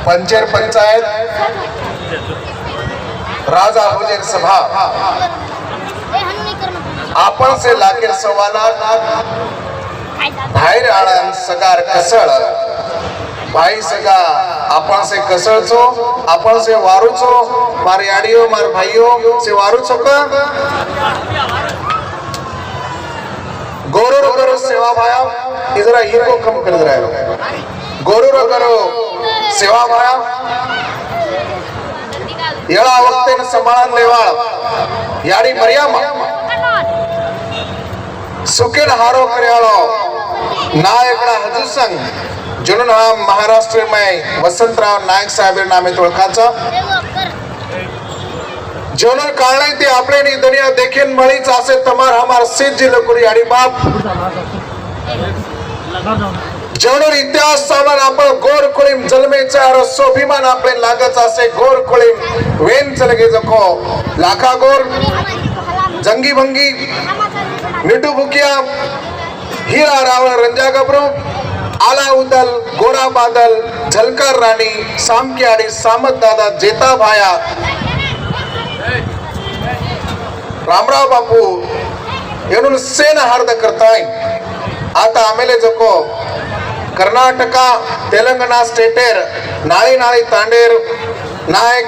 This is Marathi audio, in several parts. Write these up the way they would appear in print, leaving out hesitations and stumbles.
पंचेर पंचायत राजा होजेर सभा आपण से लाखेर सवाना बाहेर आळन सगार कसळ भाई सगा आपण से कसळचो आपण से वारूचो मार याडियो मार भाइयो से वारूचो का गोरो करो सेवा भाया इधर ईगो कम कर रहा है गोरो करो सेवा भाया येळा वक्ते न संभाळन लेवाळ याडी मर्यामा सुकेन हारो कर्याळो नायकड़ा हजू संघ जुनून हा महाराष्ट्र में वसंतराव नायक साहेब नामे ओळखाचा जुनून काळणे ते आपले नी दुनिया देखीन मळीच असे तमार हमार सिद्धी लकुरी आणि बाप जुनून इतिहास सामान आपण गोर कुळीम जन्मेचा और स्वाभिमान आपले लागत असे गोर कुळीम वेन चलगे जको लाखा गोर जंगी भंगी मिठू भुकिया हीरा रावण रंजा गबरू आला उदल गोरा बादल झलकार राणी सामक्याडी सामत दादा जेता भाया रामराव बापू येणून सेन हार्द करताय आता आमेले जको कर्नाटका तेलंगणा स्टेटेर नाळी नाळी तांडेर नायक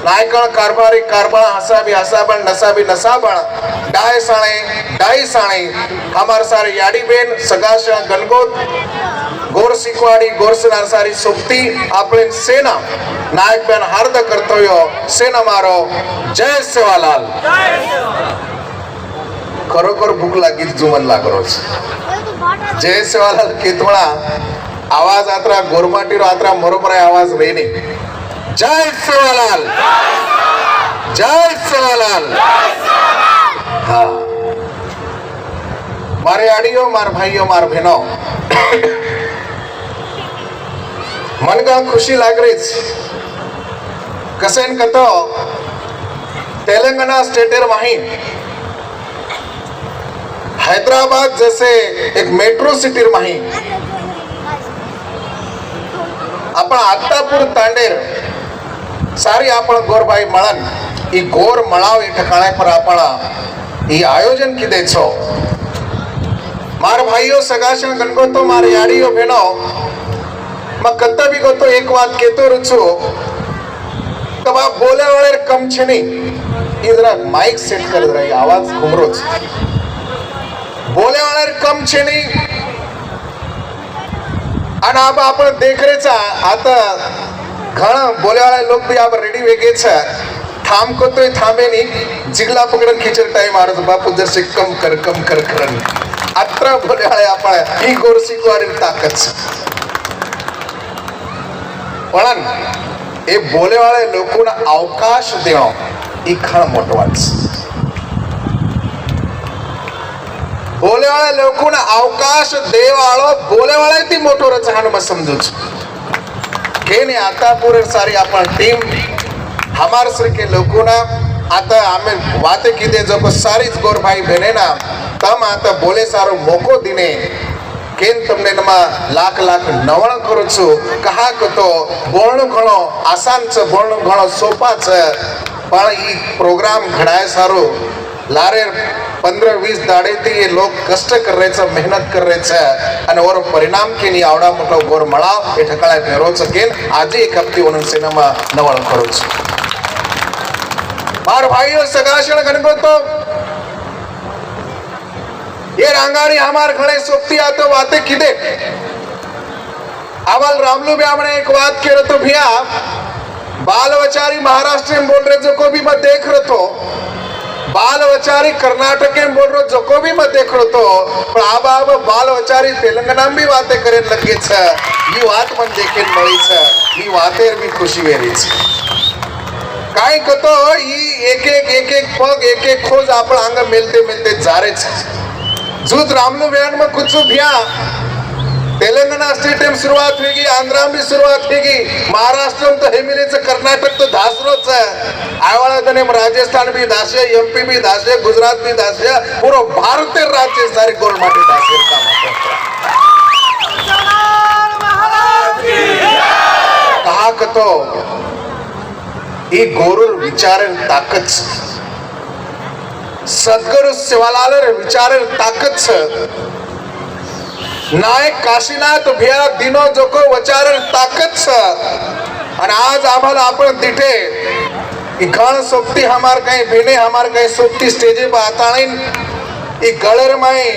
नायकण कारभारी कारभार हसाबी हसाबण नसाबी नसाबण डाई साणे हमार सारे याडी बेन सगाशा गणगोत गोर सिकवाडी गोरसनार सारी सोबती आपले सेना नायक बेन हार्द कर्तव्य सेना मारो जय सेवालाल खरोखर भूक लागीत जुमन लागरोज जय सेवालाल केतवळा आवाज आत्रा गोरमाटी आत्रा मरोमरा आवाज रेने जय सेवालाल जय सेवालाल हाँ मारे आड़ियो मार भाइयों मार बहनों मन का खुशी लाग रहीच कसेन कतो तेलंगाना स्टेटेर माहीन हैदराबाद जैसे एक मेट्रो सिटीर माहीन आपण आत्तापूर तांडेर सारी आपण गोरबाई मळन ई गोर मळाव ई ठिकाणे पर आपण ई आयोजन की देछो मार भाइयों सगाशन गणगोतो मार याडियो बहनो म कत्ता भी गोतो एक बात केतो रुचो तब आप बोले वाले कम छनी इधर माइक सेट कर रही आवाज घुमरोच बोले वाले कम छनी आणि अब आपण देख रेचा आता घण बोले वाले लोग भी आप रेडी वेगेच थाम को तो थांबे नहीं जिगला पकडन खिचर टाइम मारत बापू जर से कम कर करन अत्रा बोले वाले आपण ही गोरसी को ताकत पण ए बोले वाले लोकोना अवकाश देणो ई खण मोठवाच बोले वाले लोकोना अवकाश देवाळो बोले वाले ती मोठो रचहान म समजूच के ने आता पूरे सारी अपन टीम हमार सर के लोकोना आता हमें बातें कीधे जो को सारी गोर भाई बहने ना तम आता बोले सारो मोको दिने केन तुमने नमा लाख लाख नवण करू छु कहा कतो बोलणो घणो आसान छ बोलणो घणो सोपा छ पण ई प्रोग्राम घडाय सारो लारे 15-20 दाड़े थी ये लोग कष्ट कर रहे थे मेहनत कर रहे थे અને ઓર પરિણામ કે ની આવડા મોટો ગોર મળાવ એ ઠકાળે ફેરો સકેન આજે એક હપ્તી ઓન સિનેમા નવળ કરું છું માર ભાઈઓ સગાશણ ગણગો તો ये रांगाणी हमार घणे सोपती आतो बातें किदे अवल रामलू ब्यामणे एक बात केरो तो भैया बाल वचारी महाराष्ट्र में बोल रहे जो को भी मत देख रहे तो बाल वचारी कर्नाटक में बोल रहे जो को भी मत देख रहे तो पर अब बाल वचारी तेलंगाना में भी बातें करे लगे छ ये बात मन देखे मળી छ ये बातें भी खुशी वेरी छ काई कतो ई एक पग एक खोज आपण अंग मिलते मिलते जारे छ जूत रामलू बयान में कुछ भैया तेलंगाना स्टेट में शुरुआत होगी आंध्रा में शुरुआत होगी महाराष्ट्र में तो हेमिले से कर्नाटक तो धासरोच है आवाला तने राजस्थान भी दासे एमपी भी दासे गुजरात भी दासे पूरा भारतीय राज्य सारे गोरमाटे दासे का कहा करतो ई गोरुर विचारेल ताकत सद्गुरु सेवालाल विचारेल ताकत नायक काशीनाथ भिया दिनो जोको विचारेल ताकत आणि आज आम्हाला आपण तिथे इखाण सोबती हमार काही भेने हमार काही सोबती स्टेजे पर आताणीन ई गळेर माई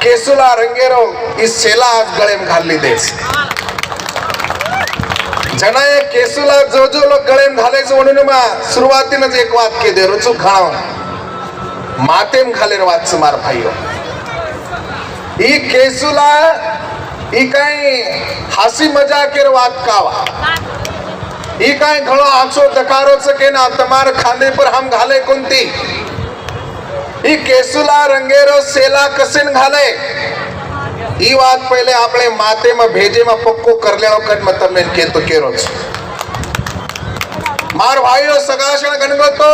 केसुला रंगेरो इस सेला आज गळे में घालली देस जना ये केसुला जो जो लोग गळे में घालायचं म्हणून मा सुरुवातीनच एक वाक्य दे रुचू खाणं मातेम घालेर वाच मार भाईयो ई केसुला ई काही हासी मजाकेर वात कावा ई काही घणो आंसो दकारोच के ना तमार खांदे पर हम घाले कोणती ई केसुला रंगेरो सेला कसेन घाले ई बात पहले આપણે માતે માં ભેજે માં પક્કો કર લેણો કદ મે તમને કે તો કેરો છે માર ભાઈઓ સગાશણ ગણગતો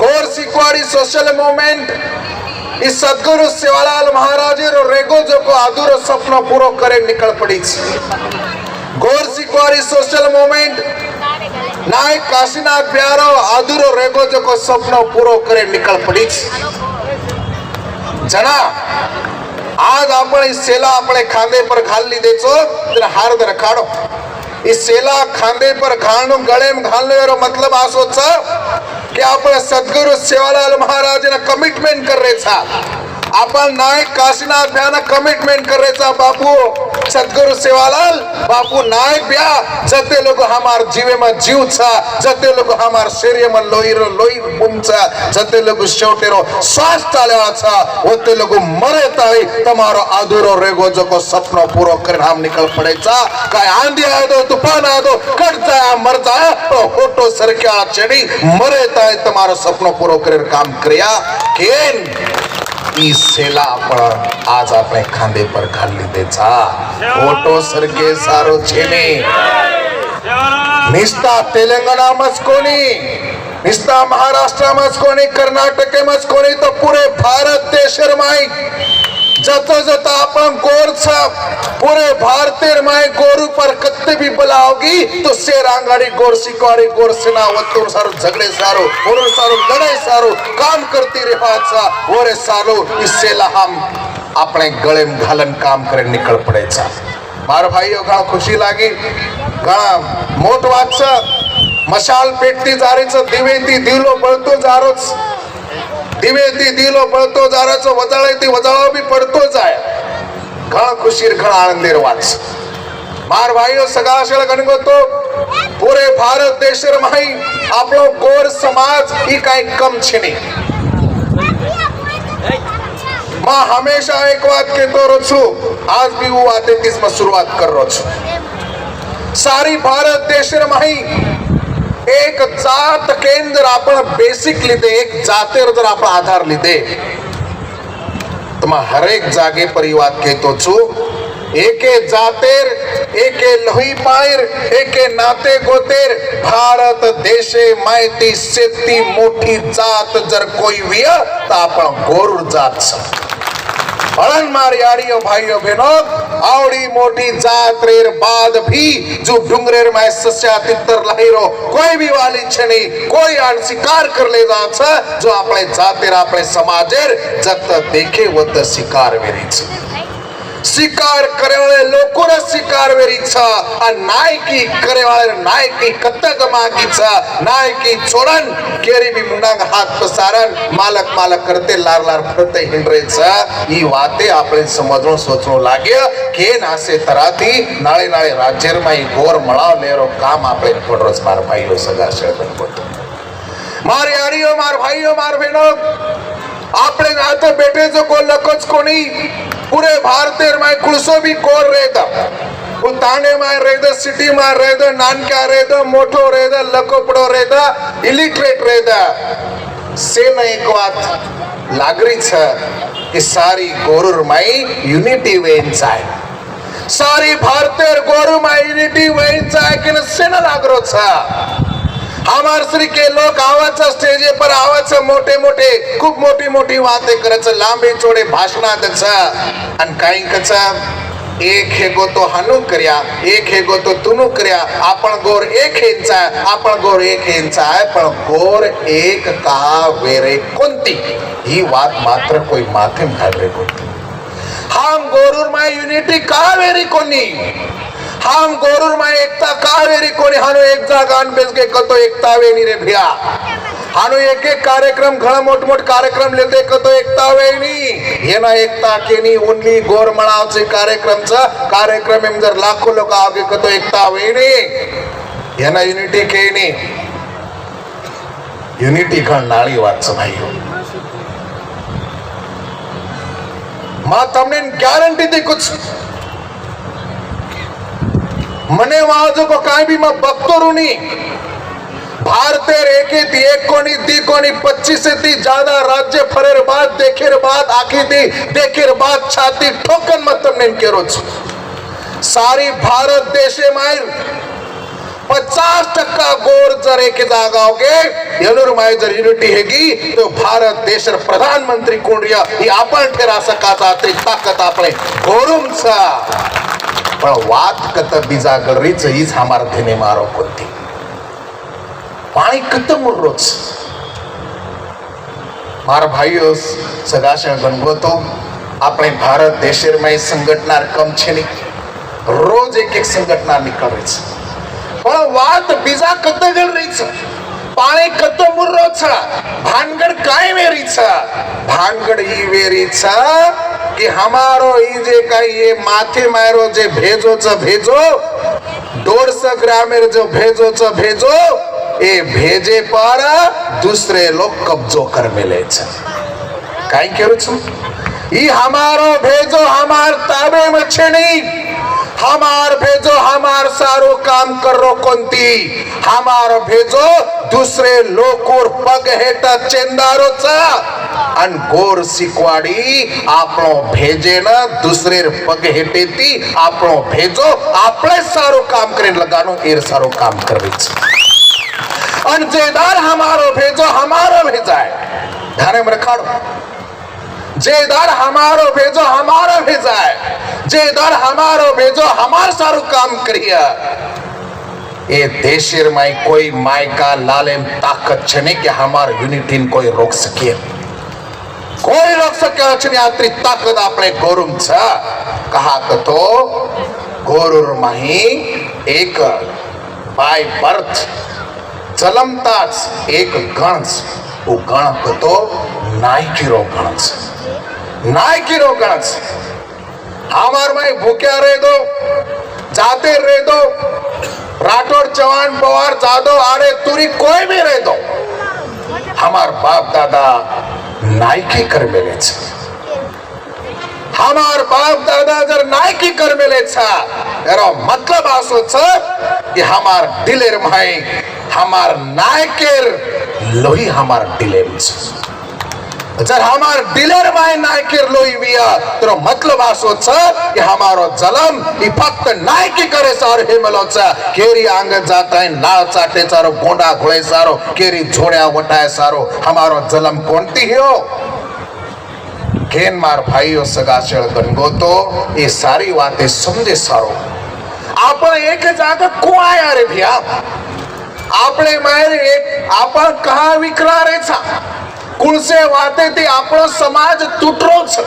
કોર સિકવાડી સોશિયલ મૂવમેન્ટ ई सद्गुरु सेवालाल महाराज रो रेगो जो को अधूरो सपना पूरो करे निकल पड़ी गोर सिकवाड़ी सोशल मूवमेंट नायक काशीनाथ प्यारो अधूरो रेगो जो को सपना पूरो करे निकल पड़ी जना आज आपण इस सेला अपने खांदे पर घाल ली देचो तर हार दर खाड़ो इस सेला खांदे पर घालनो गळे में घालने रो मतलब आसो छ कि आपण सद्गुरु सेवालाल महाराज ने कमिटमेंट कर रे छा आपण नायक काशीनाथ भ्याना कमिटमेंट कर रे छा बापू सद्गुरु सेवालाल बापू नायक भ्या जते लोग हमार जीवे में जीव छा जते लोग हमार शरीर में लोई रो लोई बुम छा जते लोग शेवटे रो श्वास चालेवा छा ओते लोग मरे ताई तमारो अधूरो रेगो जो को सपनो पूरो कर हम निकल पड़े छा काय आंधी आए दो तूफान आ दो कट जाए मर जाए तो होटो सरक्या चढ़ी मरे ताई तमारो सपनो पूरो कर काम क्रिया केन ई सेला आपण आज आपले खांदे पर घाली देचा फोटो सरके सारो छेने निस्ता तेलंगाना मच कोणी निस्ता महाराष्ट्र मच कोणी कर्नाटक मच कोणी तो पूरे भारत देश माई जतो जतो अपन गोर छाप पूरे भारतीय माई गोरु पर कत्ते भी बुलाओगी तो शेर आंगाड़ी गोर सिकवाड़ी गोर सेना वत्तुर सारो झगड़े सारो और सारो लड़ाई सारो काम करती रिवाज सा ओरे सालो इससे हम अपने गले में घालन काम करे निकल पड़े छा मार भाईओ घणा खुशी लागी घणा मोट वात छ मशाल पेटती जारीच दिवेती दिलो बळतो जारोच दिवेती दिलो बळतो जाराच वजाळेती वजाळो भी पडतो जाय घणा खुशीर घणा आनंदेर वाच मार भाईओ सगाशळ गणगतो पूरे भारत देश माई आपलो गोर समाज ई काई कम छे मां हमेशा एक बात कहतो रहूं છું आज भी वो आते किस में शुरुआत कर रहो છું सारी भारत देश माई एक जात केंद्र आपण बेसिक लिदे एक जातेर जर आपण आधार लिदे तो मैं हर एक जागे पर ये बात कहतो छु एके जातेर एके लोही पायर एके नाते गोतेर भारत देशे माहिती शेती मोठी जात जर कोई विय तो आपण गोरुर जात छ बळन मार यारियो भाइयों बहनों आवड़ी मोटी जात रेर बाद भी जो डुंगरेर में सस्या तितर लहिरो कोई भी वाली छनी कोई आन शिकार कर ले जात जो आपले जातेर आपले समाजेर जत देखे वत शिकार वेरी छ शिकार करे वाले लोगों ने शिकार वेरी छा और नायकी करे वाले नायकी कत्तक मागी छा नायकी छोड़न केरी भी मुंडांग हाथ पसारन मालक मालक करते लार लार फरते हिंडरे छा ये बातें आपने समझनो सोचनो लागे के नासे तराती नाळे नाळे राज्यर में ये गोर मळाव लेरो काम आपने पडरोस मार भाईओ सगा शेळबन बोलतो मार यारियो मार भाईओ मार बहनों आपने नाते बेटे जो को लकोच कोणी पूरे भारतीय में कुलसो भी कोर रहता ताने में रहता सिटी में रहता नानका रहता मोटो रहता लकोपड़ो रहता इलिटरेट रहता से न एक बात लागरी छ कि सारी गोरुर में यूनिटी वेन्स आहे सारी भारतीय गोरु में यूनिटी वेन्स आहे कि न से न लागरो छ हमार श्री के लोग आवाज स्टेज पर आवाज मोटे मोटे खूब मोटी मोटी बातें करच लांबे चोड़े भाषण दच अन काही कच एक हेगो तो हानू कर्या एक हेगो तो तुनु कर्या आपण गोर एक हेंचा आपण गोर एक हेंचा आहे पण गोर एक का वेरे कोणती ही बात मात्र कोई माथे घालरे कोणती हम गोरूर माय युनिटी का वेरी कोणी हम गोरूर माय एकता का वेरी कोणी हानो एक जागा अनबेस के कतो एकता वेनी रे भैया हानो एक एक कार्यक्रम घणा मोठ मोठ कार्यक्रम लेते कतो एकता वेनी येना एकता केनी ओनली गोर मळावचे कार्यक्रम एम जर लाखो लोक आगे कतो एकता वेनी येना युनिटी केनी युनिटी घण नाळी વાત છે ભાઈઓ માં તમને ગેરંટી दी कुछ मने वाजो को काय भी मैं बघतो रुनी भारतेर एकेती एक कोणी दी कोणी 25 से ती ज्यादा राज्य फरेर बाद देखेर बाद आखी दी देखेर बाद छाती ठोकन मत तुमने केरो सारी भारत देशे मायर 50% गोर जर एक जागाओगे येनूर माय जर युनिटी हेगी तो भारत देशर प्रधानमंत्री कोण रिया ही आपण ठेरा सकाचा तरी ताकद आपले गोरुमचा पण वात कत बीजा गरीच हीच हमार थेने मारो कोती पाणी कत मुर्रोच मार भाईओ सगाशा गणगोतो આપણે ભારત દેશેર માં સંગઠના કમ છે ની રોજ એક એક સંગઠના નીકળે છે પણ વાત બીજા કત ગણ રહી છે પાણી કત મુર્રો છે ભાનગડ કાય વેરી છે ભાનગડ ઈ વેરી છે कि हमारो ई जे काही ये माथे मारो जे भेजो च भेजो 150 ग्रामेर जो भेजो च भेजो ए भेजे पर दूसरे लोग कब्जो कर मिले छ काई केरु छु ई हमारो भेजो हमार ताबे में छे नहीं हमार भेजो हमार सारो काम करो कोंती हमार भेजो दूसरे लोकोर पग हेटा चेंदारो चा अन गोर सिकवाडी आपणो भेजे ना दुसरे पग हेटेती आपणो भेजो आपले सारो काम करे लगानो एर सारो काम करवे छ अन जेदार हमारो भेजो हमारो भेजाय ध्यान में रखाड़ो जेदार हमारो भेजो हमारो भेजाय जेदार हमारो भेजो हमार सारो काम करिया ए देशेर माय कोई माय का लालेम ताकत छने कि हमार यूनिटी कोई रोक सके कोई रोक सके छने आतरी ताकत आपणे गोरुम छ कहा तो गोरुर माही एक बाय बर्थ जलमताच एक गण वो गण तो नायकीरो गण नायकीरो गण हमार माई भूख्या रह दो जाते रह दो राठौड़ चौहान पवार जादव आरे तुरी कोई भी रह दो हमार बाप दादा नायकी कर मेले छ हमार बाप दादा जर नायकी कर मेले छ एरो मतलब आसो छ कि हमार दिलेर माई हमार नायकेर लोही हमार दिलेर छ जर हमार दिलेर माय नायकेर लोई बिया तो मतलब आसो छ कि हमारो जलम ई फक्त नायकी करे सारो हेमलो छ केरी आंग जाता है लाल चाटे सारो गोंडा घोळे सारो केरी झोड्या वटाय सारो हमारो जलम कोणती हो केन मार भाईओ सगाशळ गणगोतो ये सारी बातें समझे सारो आपण एक जागा को आया रे भैया आपणे मारे एक आपण कहा विकला रे छा कुळसे वाते ती आपणो समाज तूटरो छ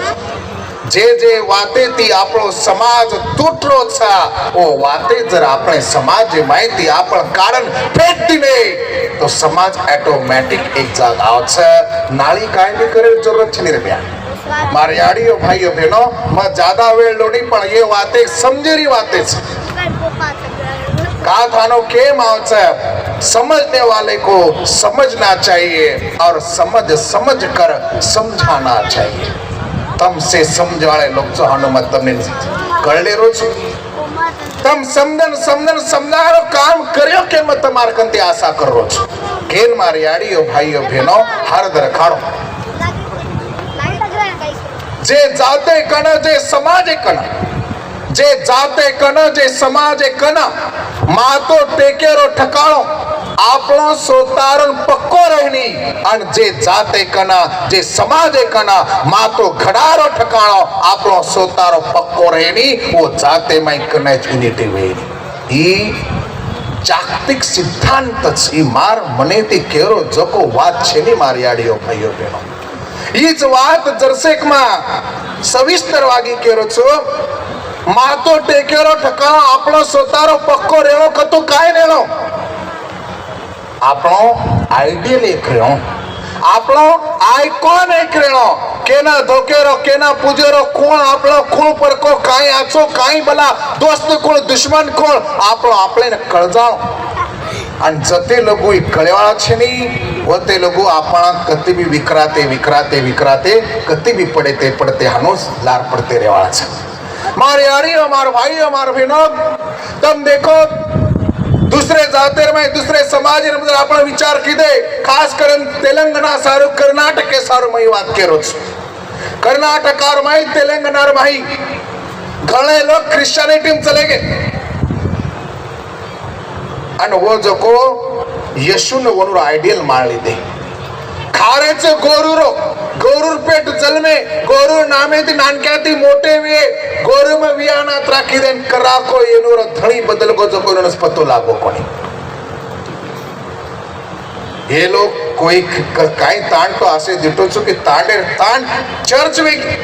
जे वाते ती आपणो समाज तूटरो छ ओ वाते जर आपणे समाज माहिती आपण कारण फेकती नहीं तो समाज ऑटोमेटिक एक जाग आव छ नाळी काय भी करे जरूरत छ नहीं रे भैया मारे याडियो भाईओ बहनो मैं ज्यादा वेळ लोडी पण ये वाते समजेरी वाते छ का थानो के मावच समझने वाले को समझना चाहिए और समझ कर समझाना चाहिए तम से समझ वाले लोग जो हनुमत तमने कळले रोज तम समझन समझारो काम करियो के मत तमार कंती आशा कर रोज केन मार याडियो भाईओ बहनो हर दर खाड़ो जे जाते कण जे समाज कण जे जाते कण जे समाज कण मातो टेकेरो ठकाणो આપણો સોતારણ પક્કો રહેની અને જે જાતે કના જે સમાજે કના માતો ઘડારો ઠકાણો આપણો સોતારો પક્કો રહેની वो જાતે માં કને યુનિટી વેની ઈ જાગતિક સિદ્ધાંત છે માર મને તે કેરો જકો વાત છે ની મારી આડીઓ ભાઈઓ બહેનો ઈ જ વાત જરસેકમાં સવિસ્તર વાગી કેરો છો માતો ટેકેરો ઠકાણો આપણો સોતારો પક્કો રેણો કતો કાય રેણો આપણો આઈડિયલ એક રેણો આપણો આઇકોન એક રેણો કેના ધોકેરો કેના પૂજેરો કોણ આપણો ખૂણ પર કો કાઈ આછો કાઈ ભલા દોસ્ત કોણ દુશ્મન કોણ આપણો આપણે કળજાણો અને જતે લોકો એ કળવાળા છે ની ઓતે લોકો આપણા કતિ બી વિકરાતે વિકરાતે વિકરાતે કતિ બી પડે તે પડતે હાનો લાર પડતે રહેવાળા છે मारे यारी हमारे भाई हमारे बहनों तुम देखो दूसरे जातेर में दूसरे समाज में अपन विचार कीधे खास कर तेलंगाना सारू कर्नाटक के सारू मैं बात करो कर्नाटक और मैं तेलंगाना में घणे लोग क्रिश्चियनिटी में चले गए और वो जो को यशु ने वो आइडियल मान ली दे खारेचे गोरूरो गोरूर पेट जल में गोरूर नामे थी नानक्याती मोटे वे गोरू में वियाना त्राकी देन कराको येनूर धणी बदल को जो कोई पतो लागो कोनी ये लोग कोई काई तांड तो आसे जिटो छो कि तांडे तांड चर्च वेगी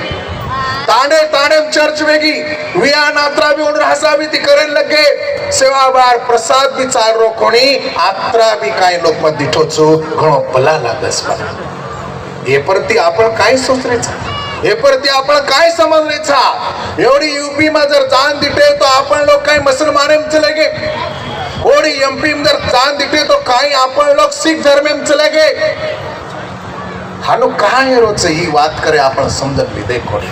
तांडे तांडे चर्च वेगी वियाना त्रा भी उन हसा भी करन लगे सेवा बार प्रसाद भी चार रो कोणी आत्रा भी काई लोग मत दिठो छो घणो भला लागस बना ये परती आपण काय सोचरेचा हे परती आपण काय समजरेचा एवढी यूपी में जर जान दिटे तो आपण लोग काय मुसलमाने में चले गए ओडी एमपी में जर जान दिटे तो काय आपण लोग सिख धर्म में चले गए हानो काय रोच ही बात करे आपण समजन लीधे कोणी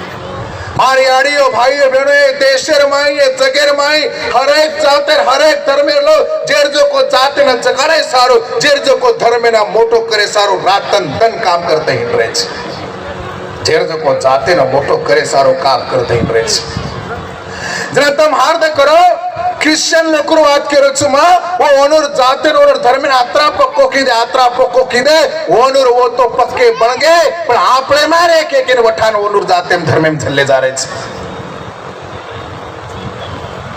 मारी आड़ियो भाइयों बहनों देशेर माई जगेर माई हर एक जातेर हर एक धर्मे लो जेर जो को जाते न जगाड़े सारो जेर जो को धर्मे ना मोटो करे सारो रातन दन काम करते ही रहे जेर जो को जाते न मोटो करे सारो काम करते ही रहे जरा तुम हार्द करो क्रिश्चियन लोग बात करो छुमा वो ओनूर जाते ओनूर धर्म में आत्रा पक्को कीदे ओनूर वो तो पक्के बन गए पर आपले मारे के वठान ओनूर जाते धर्म में चले जा रहे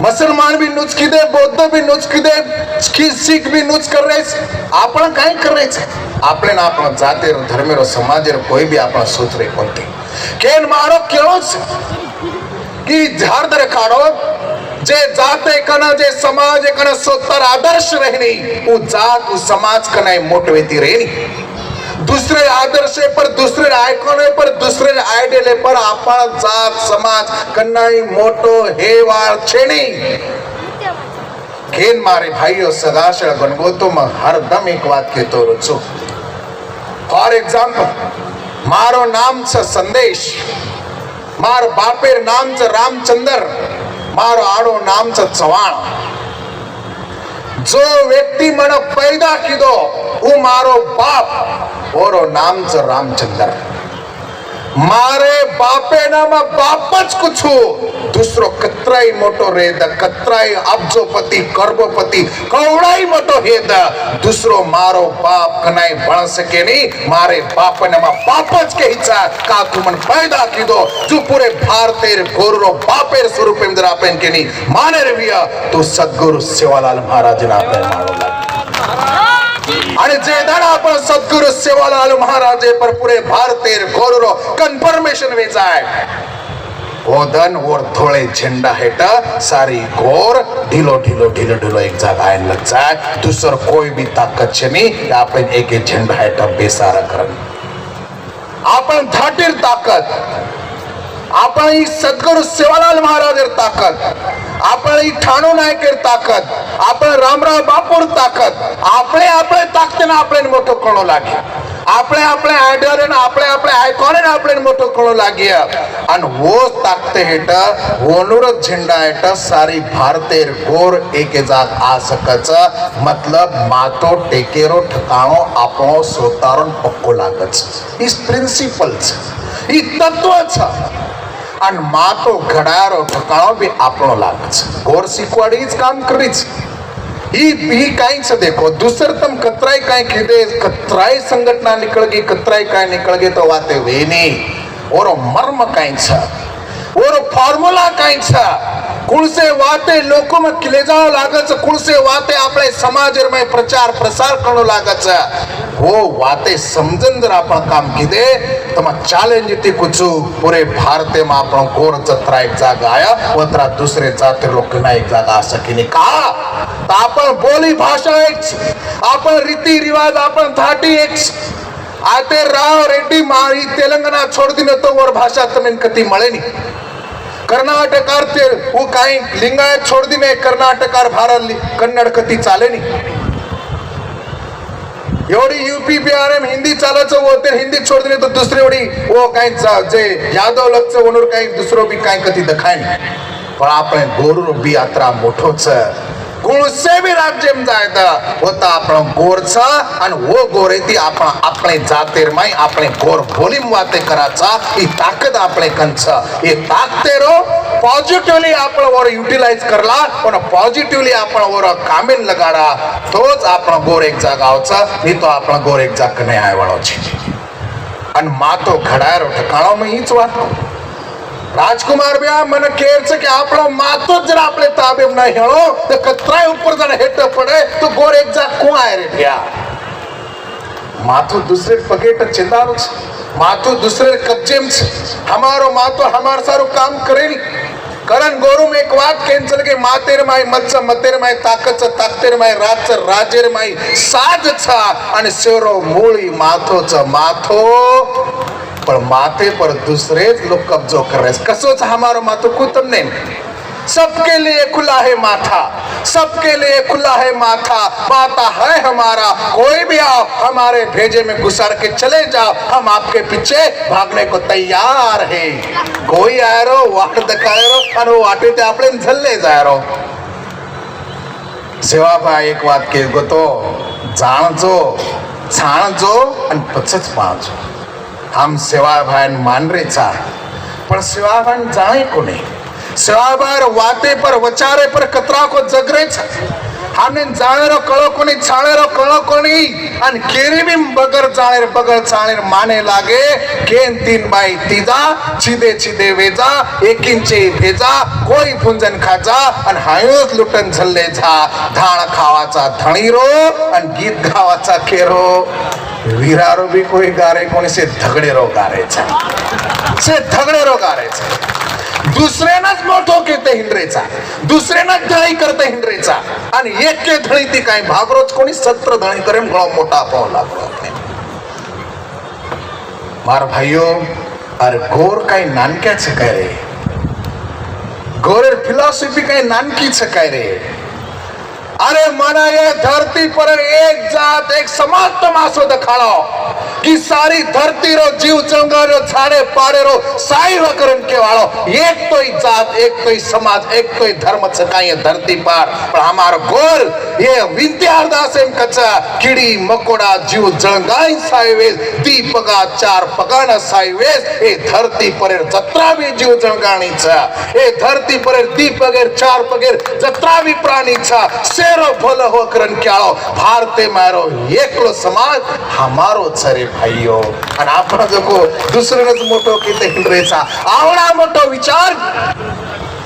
मुसलमान भी नुच कीदे बौद्ध भी नुच कीदे सिख भी नुच कर रहे आपण काय कर रहे आपले ना आपण जाते धर्म रो समाज रो कोई भी आपण सोच रहे कोणती केन मारो केळो की झार दर खाडो जे जाते कना जे समाज कना सोतर आदर्श रहनी वो जात वो समाज कना मोटवेती रहनी दूसरे आदर्शे पर दूसरे आइकॉने पर दूसरे आइडियले पर आपण जात समाज कनाई मोटो हेवाळ छेनी केन मारे भाइयों सदाशळ गणगोतो में हर दम एक बात कहतो रहो फॉर एग्जांपल मारो नाम छ संदेश मार बापेर नाम छ रामचंद्र मारो आड़ो नाम छ चवाण जो व्यक्ति मन पैदा कीधो वो मारो बाप ओरो नाम छ रामचंद्र मारे बापे नाम बापच कुछ दूसरो कतराई मोटो रेद कतराई अब्जोपति कर्बोपति कौड़ाई मोटो हेद दूसरो मारो बाप कनाई बन सके नहीं मारे बाप नाम बापच के हिस्सा का तुमन पैदा कीधो जो पूरे भारतेर गोरो बापेर स्वरूप में जरा पेन के नहीं माने रविया तो सद्गुरु सेवालाल महाराज ना पे मारोला आणि जे दाडा आपण सद्गुरु सेवालाल महाराजे पर पूरे भारतेर गोरो कन्फर्मेशन वे जाय वो धन और थोड़े झंडा हेटा सारी गोर ढीलो ढीलो ढीलो ढीलो एक जगह आयन लग जाए दूसर कोई भी ताकत छे आपण एक झंडा हेटा बेसारा करन आपण धाटीर ताकत आपण ही सद्गुरु सेवालाल महाराजेर ताकत आपण ही ठाणो नायकेर ताकत आपण रामराव बापूर ताकत आपले आपले ताकतेने आपले मोठो कणो लागे आपले आपले आयडियल ने आपले आपले आइकॉन ने आपले मोठो कणो लागिया आणि वो ताकते हेट ओनूर झेंडा हेट सारी भारतेर गोर एक जाग आ सकच मतलब मातो टेकेरो ठकाणो आपणो सोतारण पक्को लागच इस प्रिंसिपल्स ई तत्व छ आणि मातो घडारो ठकाणो भी आपणो लागच गोर शिकवाडीच काम करीच ही काहीच देखो दूसर तम कतराई काई खिदे कतराई संगठना निकल गई कतराई काई निकल गई तो वाते वे नहीं और मर्म काहीच और फॉर्म्युला काहीच कुण से वाते लोको में खिले जाओ लागत कुण से वाते आपले समाज में प्रचार प्रसार करणो लागत वो वाते समझन जर आपण काम किदे तो मग चॅलेंज ती कुछ पूरे भारत में आपण गोर जत्रा एक जागा आया वत्रा दुसरे जाते लोक ना एक जागा आ सकिनी का तो आपण बोली भाषा एक आपण रीति रिवाज आपण धाटी एक आते राव रेड्डी मारी तेलंगाना छोड़ दी तो और भाषा तमें कती मळे नहीं कर्नाटकार ते वो काही लिंगायत छोड़ दी ने कर्नाटकार भारत कन्नड कती चाले नहीं एवढी यूपी बिहार में हिंदी चालायचं होते हिंदी छोड़ दी तो दुसरी एवढी वो काही जे यादव लगच वनूर काही दुसरो भी काही कती दखाय नहीं पण आपण गोरू बी यात्रा मोठोच कुणसे भी राज्य में जायदा होता आपण गोरचा आणि वो गोरे ती आपण आपले जातेर माई आपले गोर बोली वाते कराचा ही ताकद आपले कंच ये ताकतेरो पॉझिटिव्हली आपण वर युटिलाइज करला पण पॉझिटिव्हली आपण वर कामेन लगाडा तोच आपण गोर एक जागावचा नहीं तो आपण गोर एक जाग नाही आयवाळो छे आणि मातो घडायरो ठिकाणो में हीच वात राजकुमार भैया मन केर से कि आप लोग मातो जरा अपने ताबे में नहीं हेलो तो कतराई ऊपर जरा हेट पड़े तो गोर एक जा को आए रे भैया मातो दूसरे पकेट चिंतारो मातो दूसरे कब्जे में हमारो मातो हमार सारो काम करे करण गोरु में एक बात कैंसल के मातेर माई मत्स मतेर माई ताकत ताकतेर माई राज राजेर माई साज छा आणि सेरो मूळी माथो च माथो पर माथे पर दूसरे लोग कब्जो कर रहे कसो हमारो माथो कुतम नहीं सबके लिए खुला है माथा सबके लिए खुला है माथा माता है हमारा कोई भी आओ हमारे भेजे में घुसड़ के चले जाओ हम आपके पीछे भागने को तैयार है कोई आए रो वाट दिखाए रो और वो वाटे ते आपले झल्ले जाए रो सेवा भाई एक बात के तो जाणजो छाणजो आणि पचच पाणजो हम सेवा भाई मान रे चा पर सेवा भाई जाने को नहीं सेवा भाई वाते पर वचारे पर कतरा को जगरे छा हमने जाने रो कळो कोनी छाणे रो कळो कोनी अन केरी भी बगर छाणे माने लागे केन तीन बाई तीजा छिदे छिदे वेजा एक इंचे भेजा कोई फुंजन खाजा अन हायोस लुटन झल्ले जा धाण खावाचा धणीरो अन गीत गावाचा केरो वीरारो भी कोई गारे कोणी से धगडेरो गारे से धगडेरो गारे दुसऱ्यानंच मोठो केते हिंडरेचा दुसऱ्यानंच धणी करते हिंडरेचा आणि एक के धणी ती काय भागरोज कोणी 17 धणी करे गळो मोठा पाव लागलो मार भाइयों अरे गोर काय नानक्याच काय रे गोरेर फिलॉसफी काय नानकीच काय रे अरे मना ये धरती पर एक जात एक समाज तमाशो दिखाड़ो कि सारी धरती रो जीव चंगारो छाड़े पाड़े रो साई वकरन के वालो एक तो ही जात एक तो ही समाज एक तो ही धर्म छकाई धरती पर हमारो गोर ये विद्यार्थी से कच्चा कीड़ी मकोड़ा जीव जंगाई साइवेज दीपगा चार पगाना साइवेज ए धरती पर जत्रा भी जीव जंगाणी छा ए धरती पर दीपगेर चार पगेर जत्रा भी प्राणी छा सेरो भलो हो करन क्याळो भारते मारो एकलो समाज हमारो छरे भाइयो आणि आपण जको दुसरेच मोठो किते हिंडरेचा आवडा मोठो विचार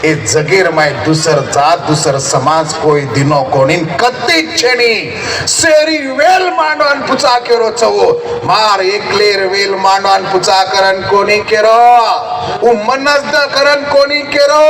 ए जगेर माय दुसर जात दुसर समाज कोई दिनो कोणी कत्ती छेनी सेरी वेल मांडवान पुचा केरो चवो मार एकलेर वेल मांडवान पुचा करन कोणी केरो उ मनस द करन कोणी केरो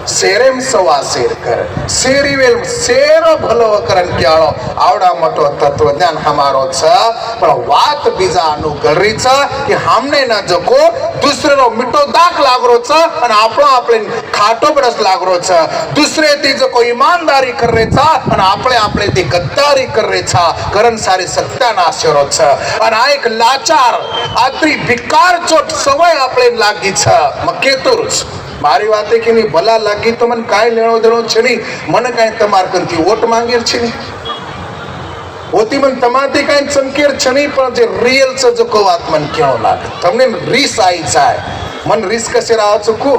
सेरेम सवा सेर कर सेरी वेल सेरो भलो करन क्याळो आवडा मोठो तत्वज्ञान हमारो छ पर वात बीजा अनु गरी छ कि हमने न जको दुसरो मिटो दाग लागरो छ आणि आपण आपले खाटो बडस लागरो छ दुसरे ती जको ईमानदारी कर रे छ आणि आपले आपले ती गद्दारी कर रे छ करन सारी सत्यानाश रो छ आणि एक लाचार आत्री भिकार चोट सवय आपले लागी छ मके तोरुच मारी वाते कि नहीं भला लागी तो मन काय लेणो देणो छनी मन काय तमार करती वोट मांगेर छनी होती मन तमाती काय संकेर छनी पण जे रियल च जो को वात मन क्यों लाग तमने रिस आई चाय मन रिस कसे राव चुकू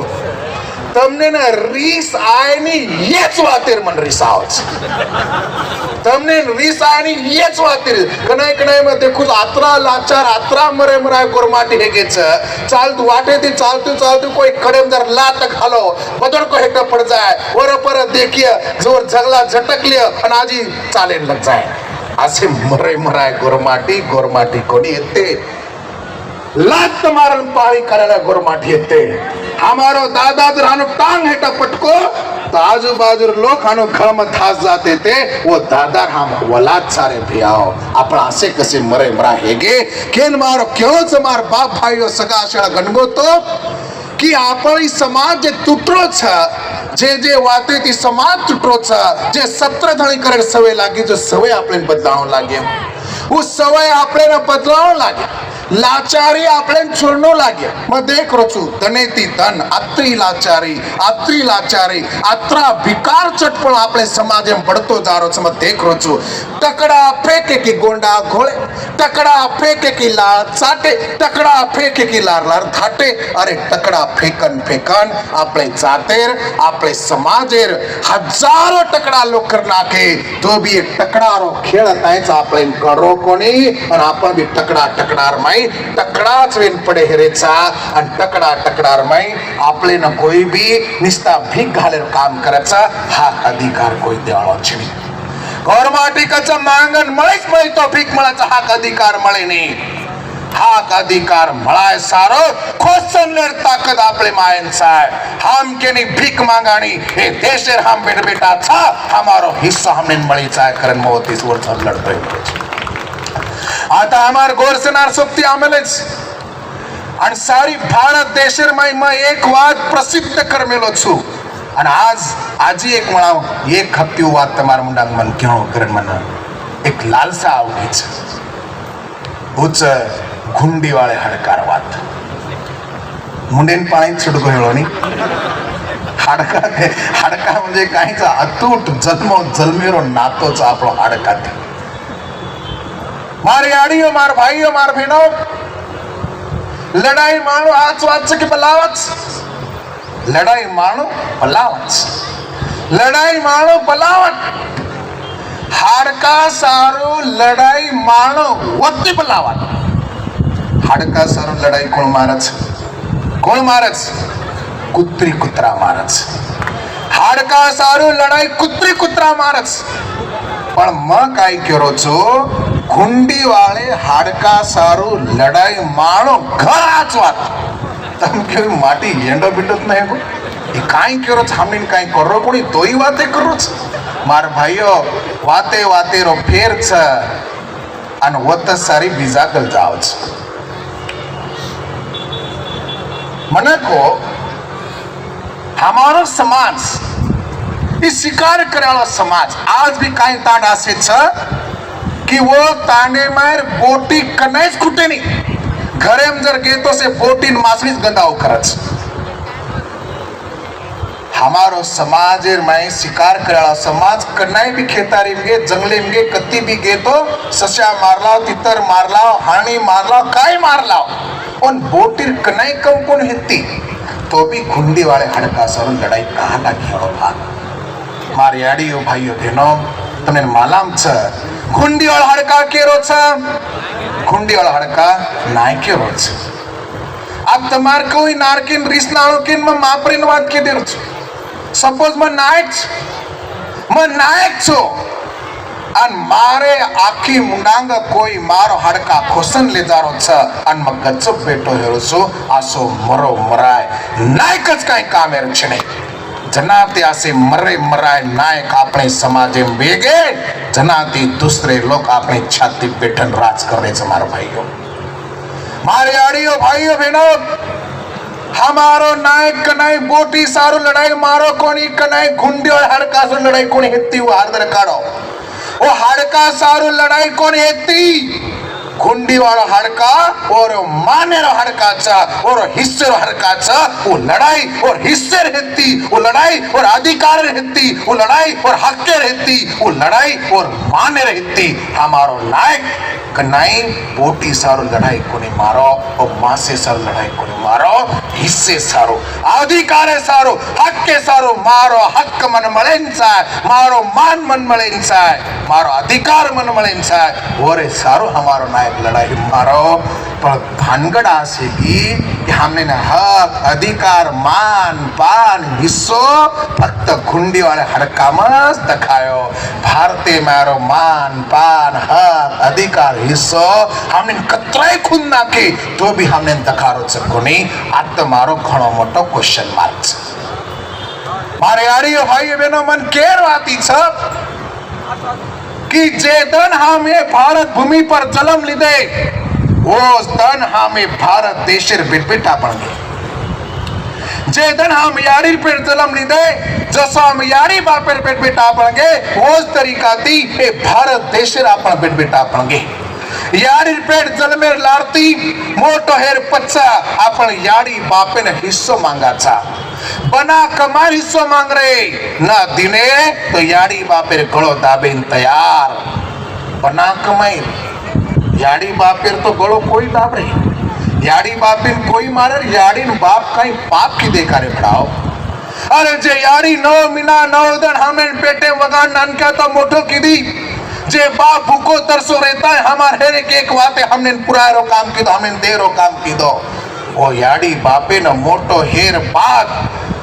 તમને ને રીસ આયની એ જ વાતેર મન રીસાવ છે. તમને રીસ આયની એ જ વાતેર કનાય કનાય માં દેખું આતરા લાચાર આતરા મરે મરાય ગોરમાટી હેગે છે ચાલતું વાટેથી ચાલતું ચાલતું કોઈ કડેમદાર લાત ખાલો બદણ को हेटा पड़ जाए और पर देखिए जोर झगला झटक लिया और आज ही चाले लग जाए. असे मरे मराय गोरमाटी गोरमाटी कोणी येते लात मारन पाळी करायला गोरमाटी येते. हमारो दादा जर हानो टांग हेटा पटको तो आजूबाजू लोग हानो खळम थास जाते थे वो दादा हम वलाद सारे भियाओ आपण असे कसे मरे मरा हेगे केन मारो केवच मार बाप भाईओ सगा अशा गणगो तो की आपण समाज जे तुटरो छ जे जे वाते ती समाज तुटरो छ जे सत्र धणी करे सवय लागी जो सवय आपल्याला बदलाव लागे वो सवय आपल्याला बदलाव लागे लाचारी आपल्याला छोडणो लागे. मग देख रोचू धनेती धन आत्री लाचारी आत्रा विकार चटपण आपले समाज में बढ़तो जा रहो छ. मग देख रोचू टकड़ा फेंके की गोंडा घोळे टकड़ा फेंके की लाळ चाटे टकड़ा फेंके की लार थाटे. अरे टकड़ा फेकन आपले जातेर आपले समाजेर हजारो टकड़ा लोक कर नाखे तो भी एक टकड़ारो खेळ तायच आपले करो कोणी आणि आपण बी टकडार माई टकडाच वेन पडे हेरेचा आणि टकडार माई आपले न कोई भी निस्ता भीक घालेर काम करायचा हा अधिकार कोई देवाळो छे. गौरमाटिकाचा मांगन मळेच मळी तो भीक मळाचा हा अधिकार मळे नाही. हाक अधिकार मळाय सारो खोसनलेर ताकद आपले मायनचा आहे. हम केनी भीक मांगाणी हे देशेर हम बेटा था हमारो हिस्सा हमने मळीचा आहे कारण मोतीस वर लढतोय. आता हमार गोरसेनार सोबती आमेलेच आणि सारी भारत देशेर माई एक वाद प्रसिद्ध करमेलो छु आणि आजी एक म्हणाव एक हप्ती वाद तमार मुंडांग मन क्यों करण मन एक लालसा आवडीच उच घुंडी वाले हडकार वाद मुंडेन पाणी छुडको हेळो नी हाडका म्हणजे काहीचा अतूट जन्मेरो नातोचा आपलो हाडका. मारे आड़ियो मार भाइयों मार बहनों लड़ाई मानो आज वाच की बलावच लड़ाई मानो बलावट हाडका सारो लड़ाई मानो वत्ती बलावट. हाडका सारो लड़ाई कोण मारच कुत्री कुत्रा मारच. हाडका सारो लड़ाई कुत्री कुत्रा मारच. पण मग काय करो छो घुंडी वाले हाडका सारू लड़ाई मानो घर आचवात तम के माटी येंडो बिंडत नाही को ये काय करोच हमने काय करो कोणी तोई वाते करोच. मार भाइयो वाते रो फेर छ अन वत सारी बिजाकल जावच. मने को हमारो समाज इस शिकार कराला समाज आज भी काय ताड असे छ कि वो तांडे मार बोटी कनेच खुटे नहीं घरे में जर गे तो से बोटी मासलीच गंदाव करच. हमारो समाज में शिकार कराला समाज कनाई भी खेतारी में गे जंगले में गे कत्ती भी गे तो सस्या मारलाव तितर मारलाव हानी मारलाव काय मारलाव उन बोटीर कनाई कम कोण हित्ती तो भी घुंडी वाले हड़का सर लड़ाई कहा ना खेलो था. मारी आड़ियो भाइयों बहनों तने मालाम छ घुंडी वाला हड़का केरो छ घुंडी वाला हड़का नाय केरो छ. अब तमार कोई नारकिन रिस नाळो किन म मापरिन वाद के देरो छ. सपोज म नायक छो अन मारे आखी मुंडांग कोई मारो हड़का खोसन ले जारो छ अन म गच्चप बेटो हेरो छो आसो मरो मराय नायकच काय काम हेर छ नाही. जनाते असे मरे मराय नायक अपने समाज में बेगे जनाती दूसरे लोग अपने छाती बैठन राज कर रहे हमारे भाइयों मारे आड़ियों भाइयों बहनों हमारो नायक कनाई बोटी सारू लड़ाई मारो कोनी कनाई घुंडी और हड़का सारू लड़ाई कोनी हेती वो हारदर काढ़ो वो हड़का सारू लड़ाई कोनी हेती घुंडी वाला हड़का और माने रो हड़का चा और हिस्से रो हड़का चा वो लड़ाई और हिस्से रहती वो लड़ाई और अधिकार रहती वो लड़ाई और हक रहती वो लड़ाई और माने रहती. हमारो नायक कनाई बोटी सारो लड़ाई कोनी मारो और मासे सारो लड़ाई कोनी मारो हिस्से सारो अधिकार सारो हक्के सारो मारो हक्क मन मळेंचा मारो मान मन मळेंचा मारो अधिकार मन मळेंचा ओरे सारो हमारो नायक लड़ाई मारो पर भानगड़ा से कि हमने ना हक अधिकार मान पान हिस्सो फक्त खुंडी वाले हडकामच दखायो भारतीय मारो मान पान हक अधिकार हिस्सो हमने कतराय खून नाखी तो भी हमने दखारो सको नहीं आत मारो घणो मोटो क्वेश्चन मार्क छे मारे यारियो भाई बहनों मन केर वाती छ कि जे दन हमें भारत भूमि पर जन्म लीधे वो दन हमें भारत देशेर बिटबिटा पड़गे जे दन हम यारी पेट जन्म लीधे जसो हम यारी बापेर बिटबिटा पड़गे वोज तरीका थी ए भारत देशेर आपण बिटबिटा पड़गे यारी पेट जन्मेर लारती मोटो हेर पच्चा आपण यारी बापे ने हिस्सो मांगा छा बना कमाई हिस्सो मांग रहे ना दिने तो यारी बापेर गळो दाबेन तैयार बना कमाई याडी बापेर तो गळो कोई दाबरे याडी बापेन कोई मारे याडी बाप कहीं पाप की देखारे पड़ाओ अरे जे याडी 9 महीना 9 दिन हमें पेटे वगान नानका तो मोटो कीधी जे बाप भूखो तरसो रहता है हमारे हर एक वाते हमने पुरारो काम की दो हमने देरो काम की दो ओ याडी बापे न मोटो हेर बात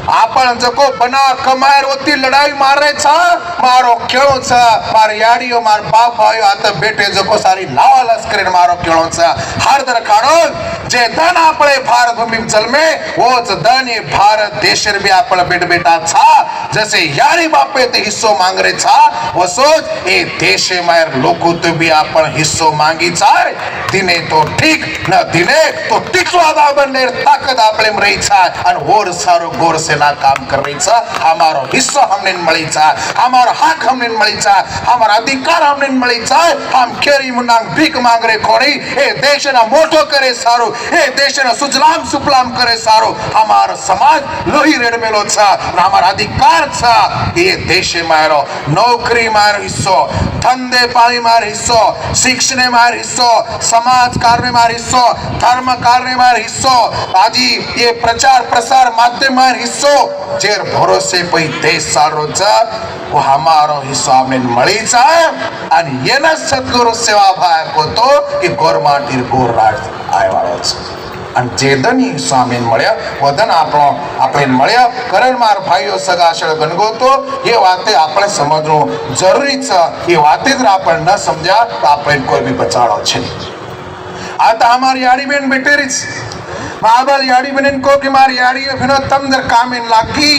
आपण जको बना कमायर ओती लड़ाई मारे छा मारो क्यों छा मार याडियो मार बाप आयो आत बेटे जको सारी लावालस करे मारो क्यों छा हर दर काढो जे धन आपले भारत भूमि जन्मे वोच धन ये भारत देशर भी आपला बेट बेटा छा जैसे यारी बापे ते हिस्सो मांग रे छा वो सोच ए देशे मायर लोको तो भी आपण हिस्सो मांगी छाय दिने तो ठीक न दिने तो टिकवादा बनले ताकत आपले में रही छा अन और सारो गोर से ना काम कर रही छा हमारो हिस्सो हमने मળી छा हमारो हक हमने मળી छा हमारा अधिकार हमने मળી छा हम केरी मुनांग भीख मांग रे कोणी ए देश ना मोटो करे सारो ए देश ना सुजलाम सुफलाम करे सारो हमारो समाज लोही रेड मेलो छा हमारा अधिकार छा ये देशे मारो नौकरी मारो हिस्सो धंधे पानी मारो हिस्सो शिक्षण मारो हिस्सो समाज कार्य मारो हिस्सो धर्म कार्य मारो हिस्सो आदि ये प्रचार प्रसार माध्यम मारो हिस्सो जेर भरोसे पई देश सारो छ वो हमारो हिस्सो हमने मળી छ અને એના સદગુરુ સેવા ભાઈ કો તો કે ગોરમાટીર ગોર રાજ આયવાળો છે અને જે દની સ્વામી મળ્યા વદન આપણો આપણે મળ્યા કરણ માર ભાઈઓ સગાશળ ગણગો તો એ વાતે આપણે સમજવું જરૂરી છે એ વાતે જ આપણે ન સમજ્યા તો આપણે કોઈ બી બચાડો છે આ તો અમારી યાડી બેન બેટેરી છે महाबल याड़ी बनेन को कि मार याड़ी फिनो तम दर कामेन लागी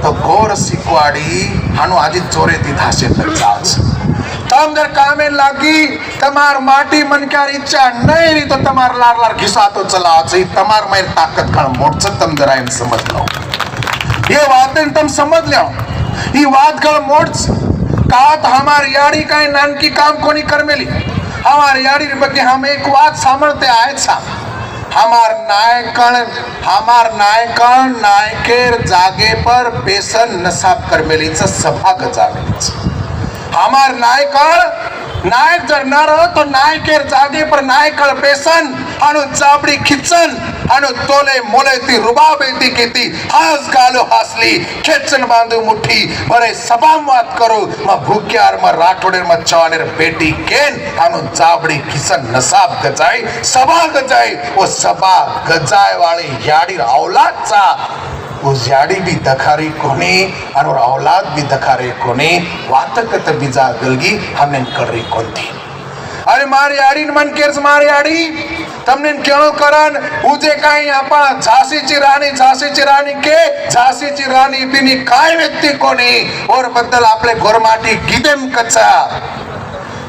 तो गोर सिकवाड़ी हानो आदि चोरे दीधा से तजाज तम दर कामेन लागी तमार माटी मन क्या इच्छा नहीं रही तो तमार लार लार घिसा तो चला से तमार मेरी ताकत खण मोट से तम दर आइन समझ लो ये बातें तुम समझ लो ये बात खण मोट कहा तो हमार याड़ी का नान की काम कोनी कर मेली हमार याड़ी बगे हम एक बात सामर्थ्य आए छा हमार नायकन नायकेर जागे पर पेशन नसाब कर मेलीचं सभा गजावेलीच हमार नायक जर न रहो तो नायकेर जागे पर नायकळ पेशन अनु चाबडी खिचन अनु तोले मोले ती रुबाबे ती केती हास गालो हासली खेचन बांधू मुठी बरे सभा बात करो म भूक्यार म राठोडेर म चवानेर बेटी केन अनु चाबडी खिचन नसाब गजाई सभा गजाई वो सभा गजाय वाली याडी औलाद चा उस याडी भी दखारी कोनी और औलाद भी दखारे कोनी वातकत बीजा गलगी हमने करी कोंती अरे मारी याडी मन केर्स मारी याडी तमने केळो करन उजे काई आपा झांसीची राणी के झांसीची राणी बिनी काय व्यक्ती कोनी और बद्दल आपले गोरमाटी गिदेम कच्चा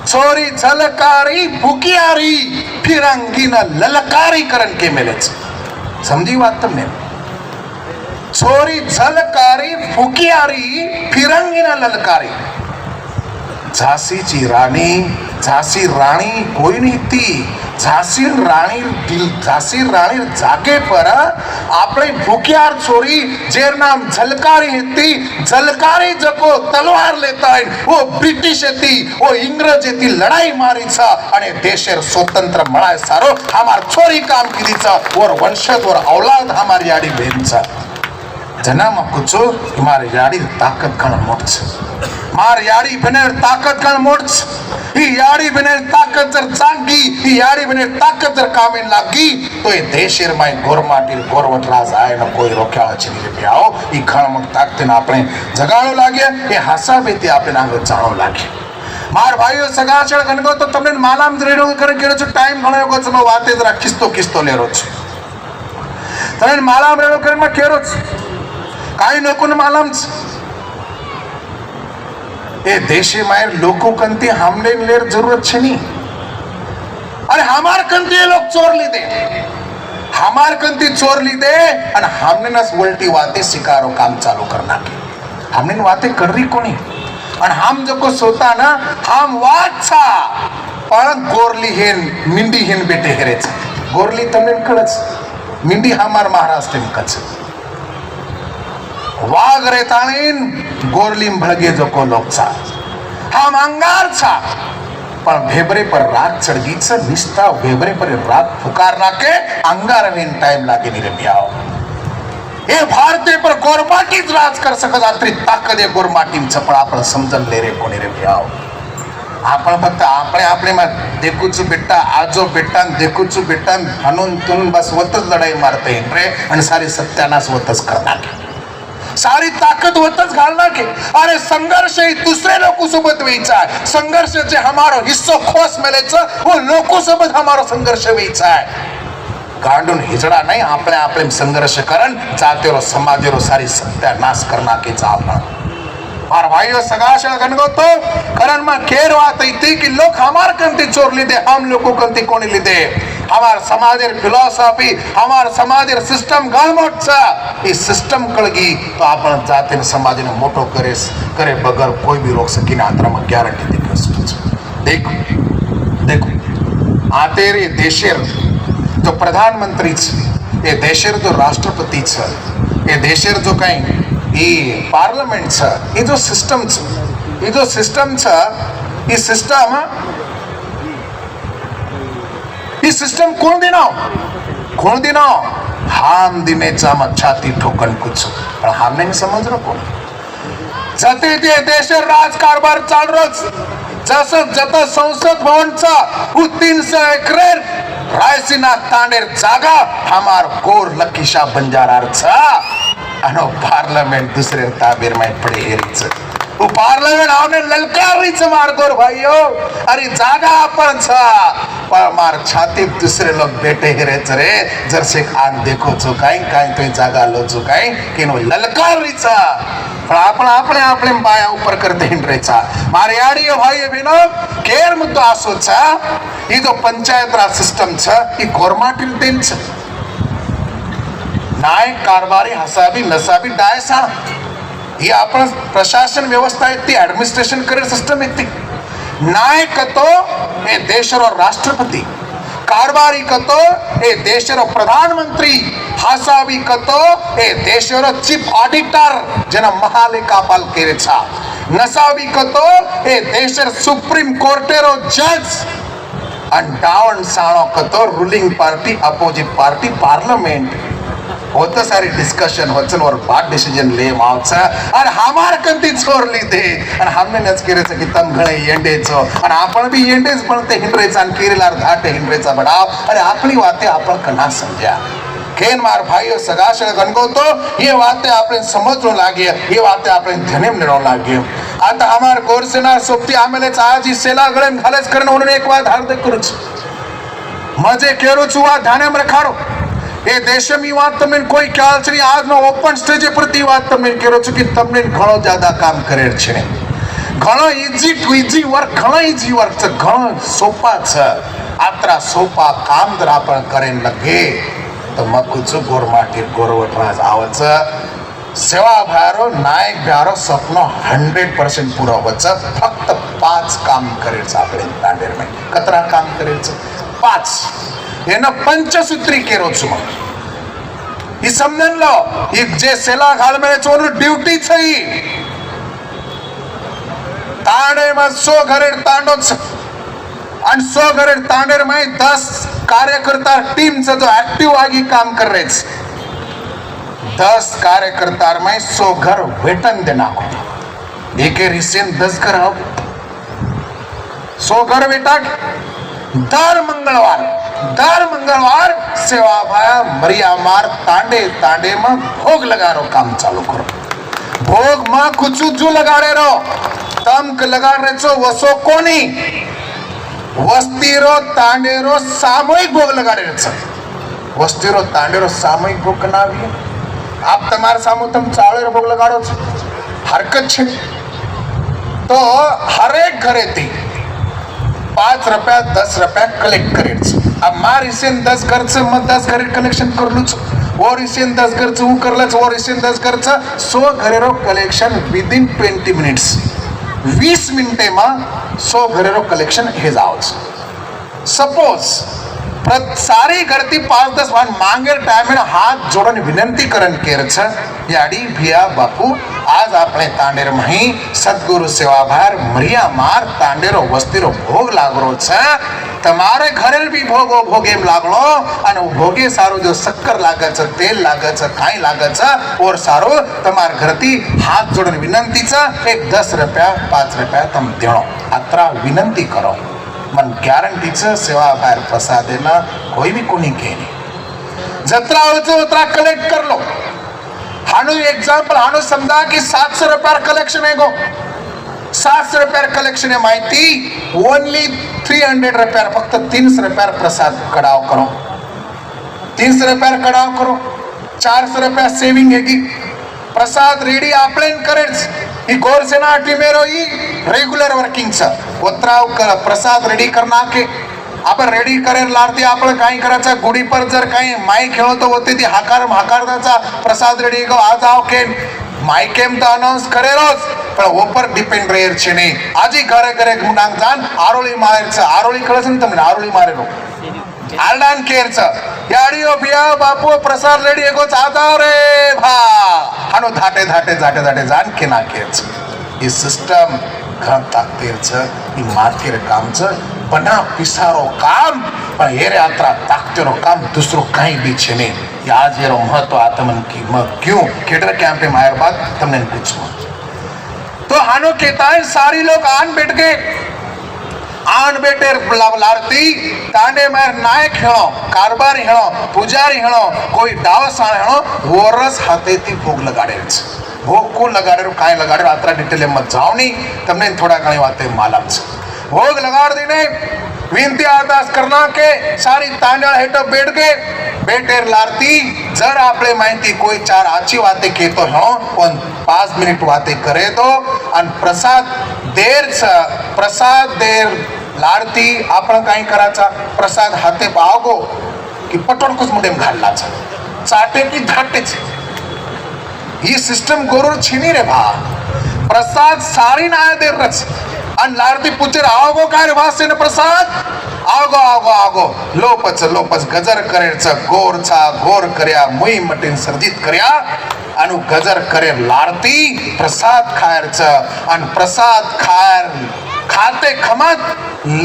छोरी झलकारी भुकियारी फिरंगीना ललकारी करन के मेलेच समझी बात तुमने छोरी झलकारी फुकियारी फिरंगीना ललकारी झाशीची राणी, झाशी राणी कोई नहीं थी. झाशी राणी जागे पर આપણે ભૂખ્યાર છોરી જેર નામ ઝલકારી હતી. ઝલકારી જકો તલવાર લેતા वो ब्रिटिश હતી, वो इंग्रज હતી, लड़ाई मारी छ અને देशेर स्वतंत्र मळाय सारो हमार छोरी काम कीधी छ और वंशज और औलाद हमारी याडी बेन छ. जनामा कुछो हमारी याडी ताकत कण मोट छ. मार याडी बनेर ताकत कण मोट छ. ही याडी बनेर ताकत जर चांगी, ही याडी बनेर ताकत जर कामे लागी तो ये देशेर माय गोरमाटीर गोरवट राज आए न कोई रोक्या छनी रे प्याओ. ई घणमट ताकतेन આપણે જગાડો લાગે એ હાસાબેથી આપણે આગળ ચાળો લાગે. मार भाईओ सगळा छळ गणगो तो તમને માલામ રેડો કરે કેરો છો ટાઈમ ઘણો ગો છો વાતે જરા કિસ્તો લેરો છો. તમને માલામ રેડો કરે માં કેરો છો કાઈ લોકોને માલામ છે. એ દેશે માં લોકો કંતી हमने लेर जरूरत છે ની. अरे हमार कंती ये लोग चोर लीधे, हमार कंती चोर लीधे અને हमने नस उल्टी वाते शिकारो काम चालू करना के. हमने वाते कर रही कोणी અને हम जको सोता ना हम वात छा पण गोरली हेन मिंडी हेन बेटे हेरे छ. गोरली તમને કળચ, मिंडी हमार महाराष्ट्र में कच. वाघ रे ताणीन गोरली भळगे जको लोक छा. हम अंगार छा पण भेबरे पर रात चढ़गी छ. निष्ठा भेबरे पर रात फुकार नाके अंगार वेन टाइम लागे नी रे भ्याओ. हे भारतीय पर गोरमाटी राज कर सकत आतरी ताकद ये गोरमाटी छ. पण आपण समजन ले रे कोणी रे भ्याओ. आपण फक्त આપણે માં देखू छु बेटा आजो बेटा देखू छु बेटा हनून तुन बस वतच लढाई मारते रे आणि सारी सत्यानाश वतच करणार. सारी ताकद वतच घालना के. अरे संघर्ष ही दुसरे लोक सोबत व्हायचा आहे. संघर्ष जे हमारो हिस्सो खोस मेलेचा वो लोको सोबत हमारो संघर्ष व्हायचा आहे. गांडून हिजड़ा नहीं आपले संघर्ष करन जातेरो समाजेरो सारी सत्यानाश करना के चावना. और भाइयों सगाशळ गणगो तो करण में केर बात थी कि लोग हमार कंती चोर लीधे, हम लोगों कंती कोणी लीधे. हमार समाजेर फिलॉसफी, हमार समाजेर सिस्टम गणमोट छ. ई सिस्टम कळगी तो आपण जाते समाजने मोटो करे बगर कोई भी रोक सकी ना. आतरा में गारंटी देख सकू. देखो आते रे देशेर जो प्रधानमंत्री छ, ये देशेर जो राष्ट्रपति छ, ये देशेर जो कहीं ये पार्लिमेंट छ, ये जो सिस्टम छ, ये सिस्टम कोण दिनो हम दिने चाम छाती ठोकन कुछ पण हमने नहीं समझ रो कोण. जते ते देशेर राजकारभार चाल रोज जसं जत संसद भवन छ 300 एकरेर रायसीना तांडेर जागा हमार गोर लकीशा बंजारार छ. अनो पार्लिमेंट दुसरे ताबेर में पड़े हेरीच. वो पार्लिमेंट हमने ललकारी छ मार गोर भाइयो. अरे जागा अपन छ पर मार छाती दुसरे लोग बेटे हेरेच रे. जर से आन देखो छो काई तो जागा लो छो काई केनो ललकारी छ. पण આપણે પાયા ઉપર કરતે હિંડરે છા. મારે આડીઓ ભાઈ બહેનો કેર મુદ્દો આસો છા. ઈ જો પંચાયત રાજ સિસ્ટમ छ ઈ ગોરમાટી દેન छ. नायक कारभारी हसाबी नसाबी डायसा ही आपण प्रशासन व्यवस्था येते, ऍडमिनिस्ट्रेशन करियर सिस्टम येते. नायक तो ए देशरो राष्ट्रपति, कारभारी कतो ए देशरो प्रधानमंत्री, हसाबी कतो ए देशरो चीफ ऑडिटर जना महालेखापाल केरे छा. नसाबी कतो ए देशर सुप्रीम कोर्टेरो जज आणि डावण साणो कतो ruling party opposite party parliament होता सारी डिस्कशन होचन और बात डिसीजन ले मावचा. और हमार कंती छोर लीधे आणि हमने नच केरेच की तम घणे येंडेचो आणि आपण बी येंडेच पण ते हिंड्रेचा आणि केरेलार धाटे हिंड्रेचा बडाव. अरे आपली वाते आपण कना समजा. केन मार भाइयों सगाशळ गणगो तो ये बातें आपने समझो लागे, ये बातें आपने ध्याने में लेनो लागे. आता हमार गोरसेना सोबती आमेले आज ही सेला गळे घालेच करण म्हणून एक बात हार्दिक करूच मजे केरो चुवा ध्याने में रखारो. ये देश में बात तमें कोई ख्याल छे. आज मैं ओपन स्टेज पर ती बात तमें केरो छु कि तमने घणो ज्यादा काम करेर छे. घणो इजी वर्क छ, घणो सोपा छ. आतरा सोपा काम जर आपण करेन लगे तो मग कुछ गोरमाटी गोरवट राज आवच. सेवा भारो नायक भारो स्वप्न 100% पूरा होच. फक्त 5 काम करेचं આપણે તાંડેરમાં કતરા કામ કરેचं 5 એનો પંચસૂત્રી કેરો છું એ સમજણ લો એ જે સેલા ઘાલમાં ચોનું ડ્યુટી થઈ તાંડેમાં 100 ઘરે તાંડો છે आणि 100 घरे तांडेर में 10 कार्यकर्ता टीम से जो एक्टिव आगे काम कर रहे हैं 10 कार्यकर्ता में 100 घर वेतन देना को एक रिसेंट 10 घर अब 100 घर बेटा दर मंगलवार सेवा भाया मरिया मार तांडे में भोग लगा रो काम चालू करो भोग में कुछ जो लगा रहे रो तम लगा रहे छो वसो कोनी वस्तीरो तांडेरो सामूहिक भोग लगा रहे छ वस्तीरो तांडेरो सामूहिक भोग बनावी आप તમારા સામુ તમ ચાળેરો ભોગ લગાડો છો હરકત છે તો હરેક ઘરેથી 5 રૂપિયા 10 રૂપિયા કલેક્ટ કરે છે अब मार इसे 10 घर से मैं 10 घर कलेक्शन कर लूँ और इसे 10 घर से वो कर लूँ और इसे 10 घर से 100 घरेरो कलेक्शन विद इन 20 मिनट्स 20 मिनिटे में 100 घरेरो कलेक्शन हे जाओ सपोज सारी घरती 5-10 वान मांगे टाइम हाथ जोड़ने विनंती करन केर छ याडी भिया बापू आज आपने तांडेर मही सद्गुरु सेवाभार मरिया मार तांडेरो वस्तीरो भोग लागरो छ તમારે ઘરે બી ભોગે એમ લાગણો અને ભોગે સારું જો શક્કર લાગે છે તેલ લાગે છે કાંઈ લાગે છે ઓર સારું તમારા ઘરથી હાથ જોડીને વિનંતી છે એક 10 રૂપિયા 5 રૂપિયા તમે દેણો આત્રા વિનંતી કરો मन गॅरंटी छ सेवा बाहेर प्रसादेना कोई भी कोणी केली जत्रा होतो उतरा कलेक्ट कर लो हाणू एग्जांपल हाणू समजा की 700 रुपया कलेक्शन है गो 700 रुपया कलेक्शन है माहिती ओनली 300 रुपया फक्त 300 रुपया प्रसाद कडाव करो 300 रुपया कडाव करो 400 रुपया सेविंग है की प्रसाद रेडी आपले करेच ही गोरसेना टीमेरो ही रेग्युलर वर्किंग छ उतराव प्रसाद रेडी करना के आपण रेडी करेल लारती आपण काही करायचं गुढी पर जर काही माईक खेळतो होते ती हाकारदाचा प्रसाद रेडी गो आज आओ के माईक एम तो अनाउंस करेलोच पण ऊपर डिपेंड रहेर छे नहीं आजी घरे घरे गुणांग जान आरोळी मारेल छ आरोळी कळस न તમને आरोळी मारेलो आलडान केर छ याडियो बिया बापू प्रसाद रेडी एगो चाता रे भा हानो धाटे जान के ना केर छ ये सिस्टम घण ताकतेर छ ई माथेर काम छ बना पिसारो काम पण हेरे यात्रा ताकतेरो काम दूसरो काही भी छे नहीं आज एरो महत्व आत्मन की म क्यों केडर कैंप में मायर बात तुमने पूछो तो हानो कहता है सारी लोग आन बैठ के आन बेटे लारती तांडे मार नायक हेणो कारबार हेणो पुजारी हेणो कोई डावसाण हेणो वरस हाथेथी भोग लगाड़े छ भोग को लगाड़े काय लगाड़े आतरा डिटेल में जाओ नहीं तमने थोड़ा घणी वाते मालूम छ भोग लगाड़ देने विनती अरदास करना के सारी तांडा हेठो बैठ के बेटेर लारती जर आपले माहिती कोई 4 आची वाते केतो हेणो पण 5 मिनिट वाते करे तो अन प्रसाद देर लारती आपण काही करायचा प्रसाद हाते बागो की पटोडकुच मुडेम घाललाचा चाटे की धाटेच ही सिस्टम गोरोर छिनी रे भा प्रसाद सारी ना देर रच अन लारती पुचर आवगो काय वासे न प्रसाद आवगो लोपच गजर करेच गोर कर्या मुई मटीन सर्जित कर्या अनु गजर करे लारती प्रसाद खायरच अन प्रसाद खायर खाते खमत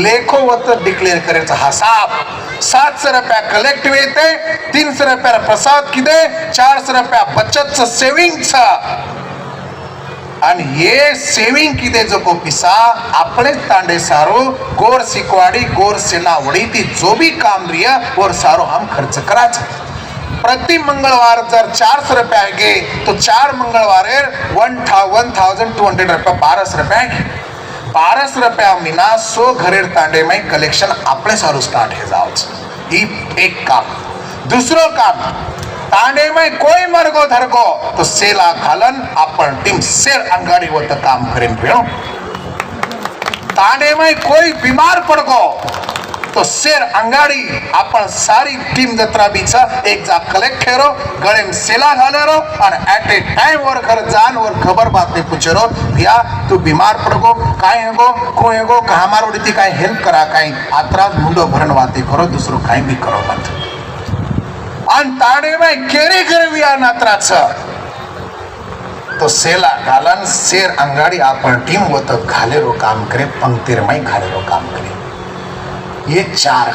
लेखो वत डिक्लेअर करायचा हिसाब 700 रुपया कलेक्ट होते 300 रुपया प्रसाद किदे 400 रुपया बचत सेविंग छ आणि ये सेविंग किदे जो को पिसा आपले तांडे सारो गोर सिकवाडी गोर सेना वडी ती जो भी काम रिया और सारो हम खर्च कराच प्रति मंगलवार जर 400 रुपया गे तो 4 मंगलवारे 1200 रुपया 1200 रुपया 1200 रुपया महीना 100 घरेर तांडे में कलेक्शन आपले सारू स्टार्ट है जाओ ही एक काम दूसरो काम तांडे में कोई मरगो धरगो तो सेला घालन अपन टीम सेर अंगाड़ी होत काम करेन भेणो तांडे में कोई बीमार पड़गो तो शेर अंगाड़ी आपण सारी टीम जत्रा बीच एक जा कलेक्ट करो गळे में सेला घाले रो और एट ए टाइम और घर जान और खबर बात ने पूछे रो भैया तू बीमार पड़ गो काय हेगो को हेगो का हमारो रीति काय हेल्प करा काय आत्राज मुंडो भरन बातें करो दूसरो काय भी करो मत अन ताड़े में केरे करविया नात्राच तो सेला घालन शेर अंगाड़ी आपण टीम वो तो घाले रो काम करे पंक्तिर में घाले रो काम करे ये चार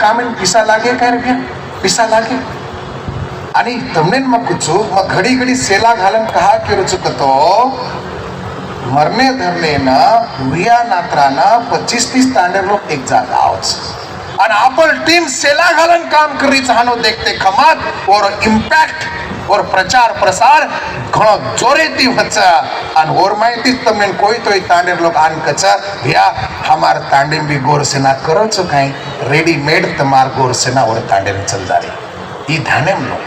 काम इन पिसा लागे काय रे भैया पिसा लागे आणि तमने मग कुछो मग घडी घडी सेला घालन कहा के रुचकतो मरने धरने ना विया नात्राना 25-30 तांडे लोग एक जागा आवच आणि आपण टीम सेला घालन काम करी चाहनो देखते खमात और इम्पैक्ट और प्रचार प्रसार घणो जोरेती वचा आणि और माहिती तमने कोई तो तांडे लोग आन कचा भैया हमार तांडे भी गोर सेना करो छो काई रेडीमेड तमार गोर सेना और तांडे चल दारी ई धाने लो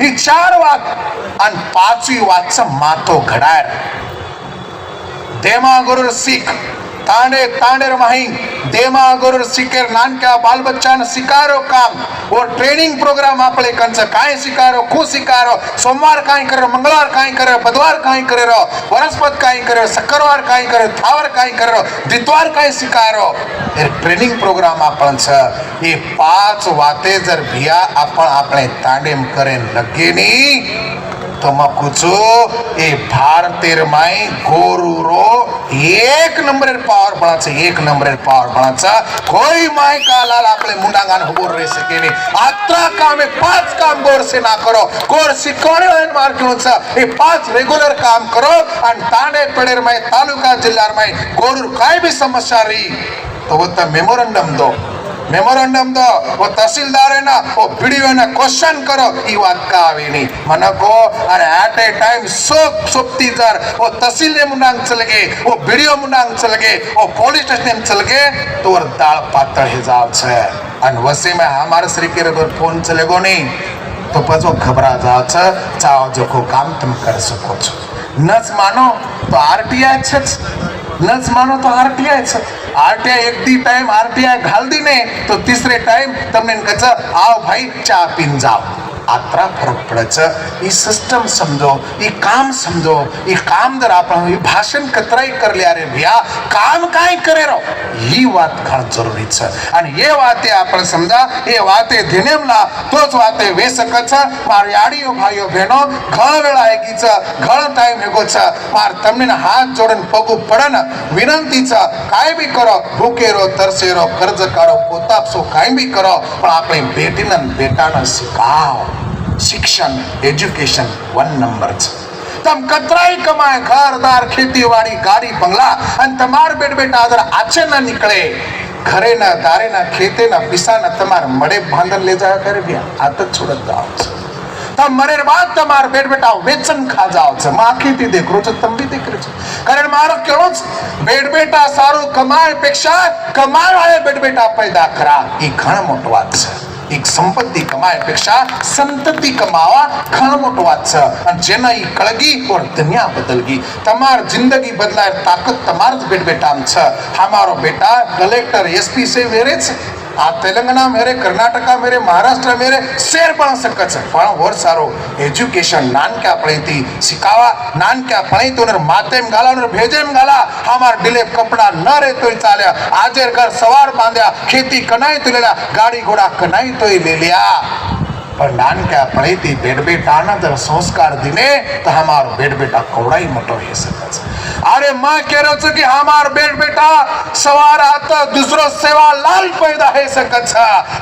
ई 4 वात आणि 5वी वातचं मातो घडार देमा गुरु सिख तांडे तांडेर माही देमा गुरु सिखेर नानक्या बाल बच्चा ने सिकारो काम और ट्रेनिंग प्रोग्राम आपले कंच काय सिकारो खू सिकारो सोमवार काय करो मंगळवार काय करो बुधवार काय करो वरस्पत काय करो शुक्रवार काय करो थावर काय करो दितवार काय सिकारो ए ट्रेनिंग प्रोग्राम आपण छ ये 5 वाते जर भिया आपण आपले तांडेम करे लगे नी तो मैं कुछो ए भारतेर माई गोरु रो 1 नंबर पावर बनाचा 1 नंबर पावर बनाचा कोई माई का लाल आपले मुंडांगान होर रे सके नी आत्रा काम 5 काम गोर से ना करो गोर सिकोणे एन मार्केटचा हे 5 रेग्युलर काम करो आणि तांडे पेडेर माई तालुका जिल्हार माई गोरु काय भी समस्या रही तो वो मेमोरेंडम दो वो तहसीलदार है ना वो वीडियो ना क्वेश्चन करो ई बात का आवे नहीं मना को अरे एट ए टाइम सोपती जर वो तहसील ने मुंडांग चल गए वो वीडियो मुंडांग चल गए वो पुलिस स्टेशन चल गए तो और दाल पातळ हे जाव छे अन वसे में हमारे श्री के फोन चलेगो नहीं तो पछो घबरा जाव छे चाहो जो को काम तुम कर सको छो नच मानो तो आरटीआई छच नच मानो तो आरटीआई छ आरटीआई एक दी टाइम आरटीआई घाल दी ने तो तीसरे टाइम तमने कच आओ भाई चा पीन जाओ आत्रा फरक पड़े ई सिस्टम समझो ई काम जर आपण ई भाषण कतराई कर लिया रे भैया काम काय करे रो ही बात खण जरूरी छ आणि ये वाते आपण समजा ये वाते धिनेमला तोच वाते वे सकच मार याडीओ भाईओ बहनो घण वेळ आएगी छ घण टाइम हेगो छ मार तमने हाथ जोडन पगू पडन विनंती छ काय भी करो भूखे रो तरसे रो कर्ज काढो पोतापसो काय भी करो पण आपले बेटीनं बेटानं शिकाव शिक्षण एजुकेशन 1 नंबर तम कतराई कमाए घरदार खेतीवाड़ी गाड़ी बंगला अन तमार बेट बेटा अगर आचे न निकले घरे न दारे न खेते न पिसा न तमार मड़े बांधन ले जाया करे भैया आदत छोड़त जाओ तब मरे बाद तमार बेट बेटा वेचन खा जाओ छ मां खेती देख रो छ तम भी देख रो छ कारण मारो केळो बेट बेटा सारो कमाए पेक्षा कमाए वाले बेट बेटा पैदा करा ई घण मोटो वात छ एक संपत्ति कमाए पेक्षा संतति कमावा घण मोटो वात छ अन जेना ई कळगी और दुनिया बदलगी तमार जिंदगी बदलाय ताकत तमार बेट बेटाम छ हमारो बेटा कलेक्टर एसपी से मेरे छ आ तेलंगाना मेरे कर्नाटका मेरे महाराष्ट्र मेरे शेर पण सकच पण और सारो एज्युकेशन नानक्या पळेती शिकावा नानक्या पळेतोनर मातेम गालानर भेजेम गाला हमार डिले कपड़ा न रे तोय चाल्या आजेर घर सवार बांध्या खेती कनाई तो लेला गाड़ी घोड़ा कनाई तोय ले लिया पर नानक्या पळेती बेट बेटाना जर संस्कार दिले तो हमारो बेट बेटा कवडाई मोटो हे सकच अरे मां कह रहो छ कि हमार बेट बेटा सवार आता दूसरो सेवा लाल पैदा है सकच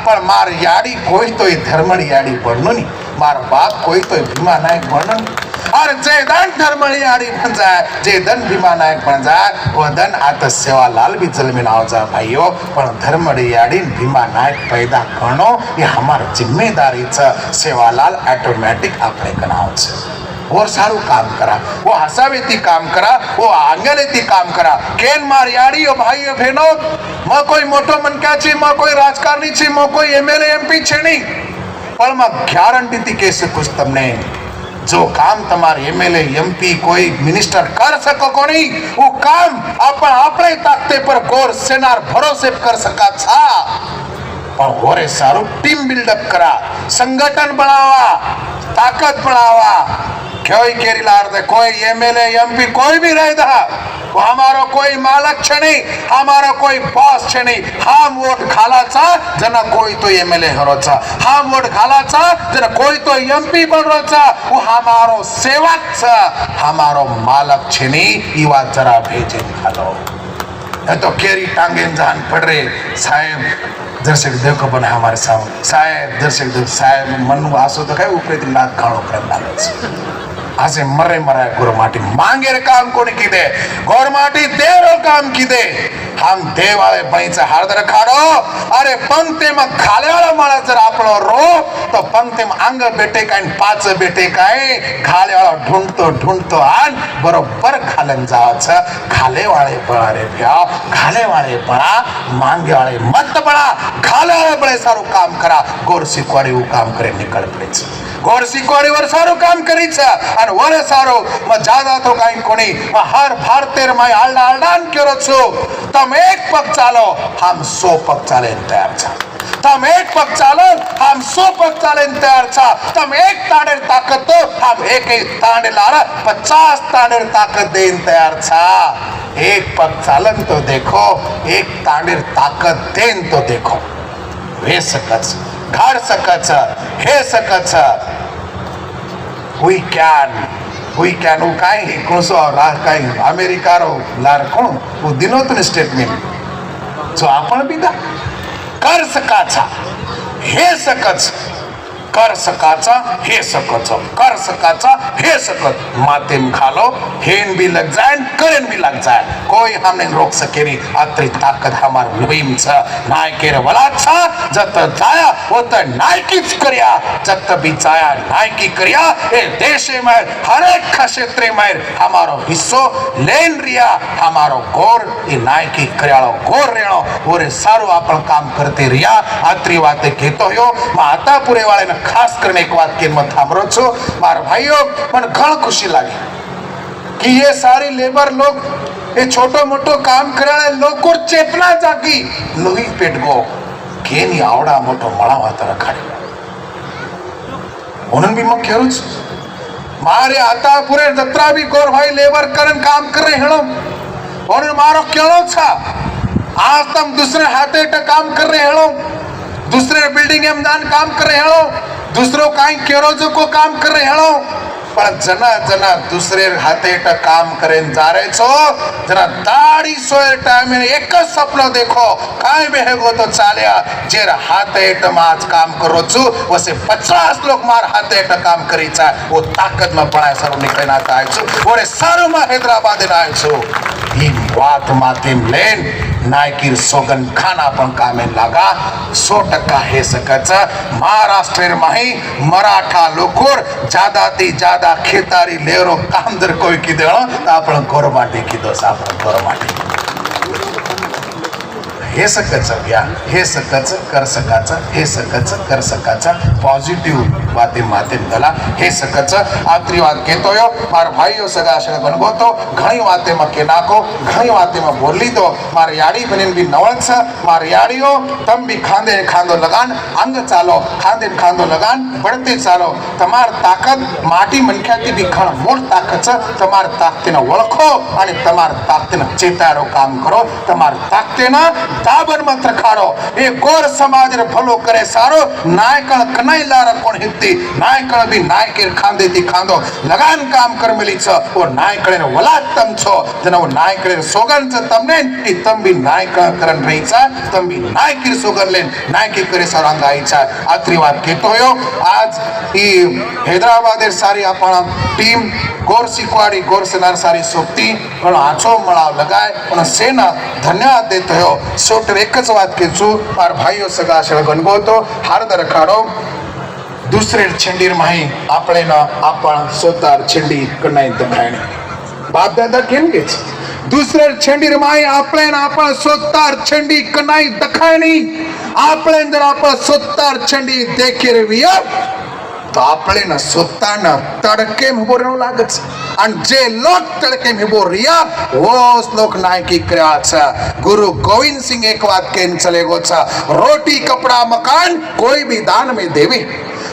पर मार याडी कोई तो धर्मड़ी याडी बननो नी मार बाप कोई तो भीमा नायक बननो और जे दन धर्मड़ी याडी बन जाए जे दन भीमा नायक बन जाए वो दन आता सेवा लाल भी जल में आओ जा भाइयों पर धर्मड़ी याडी भीमा नायक पैदा करनो ये हमार जिम्मेदारी छ सेवालाल ऑटोमेटिक आपने बनाओ छ और सारू काम करा वो हसावेती काम करा वो आंगनेती काम करा केन मार याडी ओ भाई बहनो म कोई मोटो मनका छी म कोई राजकारणी छी म कोई एमएलए एमपी छे नहीं पण म गॅरंटी ती केस कुछ तमने जो काम તમારે એમએલએ એમપી કોઈ મિનિસ્ટર कर सको कोणी वो काम आपण આપણે તાકતે પર ગોર સેનાર ભરોસે कर सका छा પણ હોરે સારું ટીમ બિલ્ડઅપ करा संगठन बनावा ताकत बनावा कोई केरी लार दे कोई एमएलए एमपी कोई भी रह दा वो हमारो कोई मालक छे नहीं हमारो कोई बॉस छे नहीं हम वोट घालाचा जना कोई तो एमएलए हरोचा हम वोट घालाचा जना कोई तो एमपी बनरोचा वो हमारो सेवक छ हमारो मालक छे नहीं ई बात जरा भेजे खालो ये तो केरी टांगे जान पड़ रे साहेब दर्शक देखो बने हमारे सामने साहेब दर्शक देख साहेब मन आसो तो काय ऊपर लाख खाणो कर लागे आसे मरे मराय गोरमाटी मांगे रे काम कोणी किदे गोरमाटी देरो काम किदे हम देवाळे बाईचा हार्दर खाडो अरे पंक्ते में खाले वाला माणस जर आपलो रो तो पंक्ते में अंग बेटे काय पाच बेटे काय खाले वाला ढूंढतो आन बरोबर खालन जावच खाले वाले बळा रे भ्या खाले वाले बळा मांगे वाले मत बळा खाले वाले बळे सारू काम करा गोर सिकवाडी वो काम करे निकळ पडेच गोर सिकवाडी वर सारू काम करीच અને વરે સારો મ જાદા તો કાઈ કોની હર ભારતીય માં આલડાન કર્યો છો તમે એક પગ ચાલો हम 100 પગ ચાલે તૈયાર છે તમે એક પગ ચાલો हम 100 પગ ચાલે તૈયાર છે તમે એક તાડેર તાકાત તો हम એક તાડેલાર 50 તાડેર તાકાત દેન તૈયાર છે એક પગ ચાલન તો દેખો એક તાડેર તાકાત દેન તો દેખો વે सकत ઘર सकत हे सकत we can वो काय कोसो राह काय अमेरिका रो लार कोण वो दिनोतन स्टेटमेंट जो आपण बिदा कर सकाचा हे सकच कर सकाचा हे सकच कर सकाचा हे सकत माते में खालो हेन भी लग जाए करेन भी लग जाए कोई हम नहीं रोक सके नहीं अत्री ताकत हमार लोहीम छ नाय केर वला छ जत जाया वो त नायकीच करिया जत भी जाया नायकी करिया ए देशे में हर एक क्षेत्र में हमारो हिस्सो लेन रिया हमारो गोर ए नायकी करियाळो गोर रेणो ओरे सारू आपण काम करते रिया अत्री वाते केतो हो माता पुरे वाले ने खास करने एक बात के मत थामरो छो मार भाइयों मन घण खुशी लागी कि ये सारी लेबर लोग ये छोटो मोटो काम करने लोग को चेतना जागी लोही पेट गो केनी आवडा मोटो मळा वाता रखाडी म्हणून भी मग खेळूच मारे आता पुरे जत्रा भी गोर भाई लेबर करन काम कर रहे हेणो म्हणून मारो केळो छा आज तुम दूसरे हाथे ट काम कर रहे हेणो दूसरे बिल्डिंग में दान काम कर रहे हेणो दूसरो काई केरोजो को काम कर रहे हेणो पण जना जना दूसरे हाथे ट काम करेन जा रहे छो जना दाढ़ी सोए टाइम में एक सपना देखो काई बेहेगो तो चालिया जेर हाथे ट आज काम करो छु वसे 50 लोग मार हाथे ट काम करी चा वो ताकत में बनाए सरो निकलना आए छु ओरे सारो में हैदराबाद आए छु ही बात माते लेन नायकीर सोगन खाना पण कामे लागा 100% हे सकच महाराष्ट्र माही मराठा लोकोर ज्यादा ती ज्यादा खेतारी लेरो काम जर कोई की देणो तो आपण गोरमाटी की दोस आपण गोरमाटी हे सकच या हे सकच कर सकाच हे सकच कर सकाच पॉझिटिव्ह वाते माते गला हे सकच आत्री बात केतो यो मार भाईओ सगा शे बनगोतो घणी वाते में के नाको घणी वाते में बोली दो मार याड़ी बनिन भी नवळछ मार याड़ीओ तम भी खांदे खांदो लगान अंग चालो खांदे खांदो लगान बढ़ते चालो तमार ताकत माटी मनख्याती भी घण मोट ताकत छ तमार ताकतेने ओळखो आणि तमार ताकतेने चेतारो काम करो तमार ताकतेना दाबर मंत्र खाड़ो ये गोर समाज रे भलो करे सारो नायकण कनाई लार कोण हित्ती नायकण भी नायकेर खांदे ती खांदो लगान काम कर मिली छ ओ नायकणे वलात तम छो जना वो नायकणे सोगन छ तमने ई तम भी नायकण करन रही छ तम भी नायकीर सोगन लेन नायकी करे सारो अंगाई छ आत्री बात केतो यो आज ई हैदराबादेर सारी आपणा टीम गोर सिकवाडी गोर सेनार सारी सोबती पण आछो मळाव लगाय पण सेना धन्यवाद देतो हो सोटर एकच बात केचू मार भाईओ सगा शळ गणगोतो हार्दर खाडो दुसरे छेंडीर माही आपले ना आपण सोतार छेंडी कनाई दखाणी बाप दादा केम केच दुसरे छेंडीर माही आपले ना आपण सोतार छेंडी कनाई दखाणी आपले जर आपण सोतार छेंडी देखेर विया તો આપણે स्वतः તડકે ઉભો રહેવું લાગે છે અને જે લોક તડકે ઉભો રહ્યા वो लोग नायकी કર્યા છે गुरु गोविंद सिंह एक बात कहने चले गो છે रोटी कपड़ा मकान कोई भी दान में देवे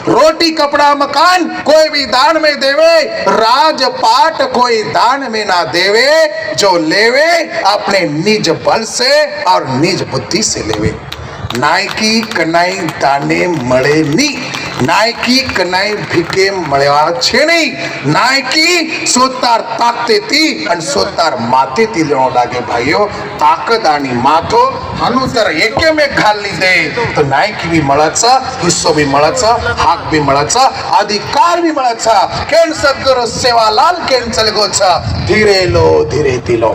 रोटी कपड़ा मकान कोई भी दान में देवे राजपाट कोई दान में ना देवे जो लेवे अपने निज बल से और निज बुद्धि से लेवे नायकी कनाई दाने મળે નહીં નાયકી કનાઈ ભીકે મળ્યા છે નહીં નાયકી સોતાર તાકતેથી અને સોતાર માથેથી લેણો લાગે ભાઈઓ તાકદાની માથો અનુતર એકે મેં ખાલી દે તો નાયકી બી મળે છે હિસ્સો બી મળે છે હાક બી મળે છે અધિકાર બી મળે છે કેન સદગુરુ સેવાલાલ કેન ચલગો છે ધીરે લો ધીરે તિલો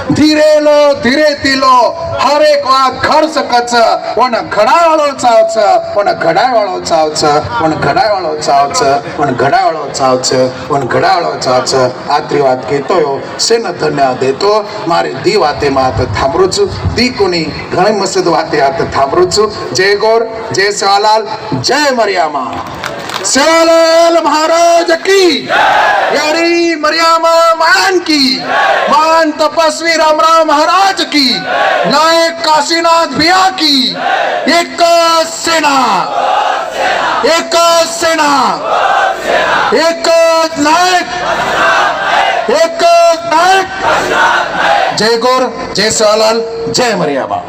ધીરે લો ધીરે તિલો હર એક વાત ઘર સકત છે પણ ઘડાવાળો ચાવ છે પણ ઘડાવાળો ચાવ છે પણ ઘડાવાળો ચાવ છે પણ ઘડાવાળો ચાવ છે પણ ઘડાવાળો ચાવ છે આટલી વાત કહેતો શેને ધન્યવાદ દેતો મારી દી વાતે માં હાથ થાંભરું છું દી કોની ઘણી મસ્ત વાતે હાથ થાંભરું છું જય ગોર જય સેવાલાલ જય મરિયામા सेवालाल महाराज की यारी मरियामा मान की मान तपस्वी रामराव महाराज की नायक काशीनाथ भैया की एक सेना एक सेना एक नायक एक नायक जय गौर जय सेवालाल जय मरियामा।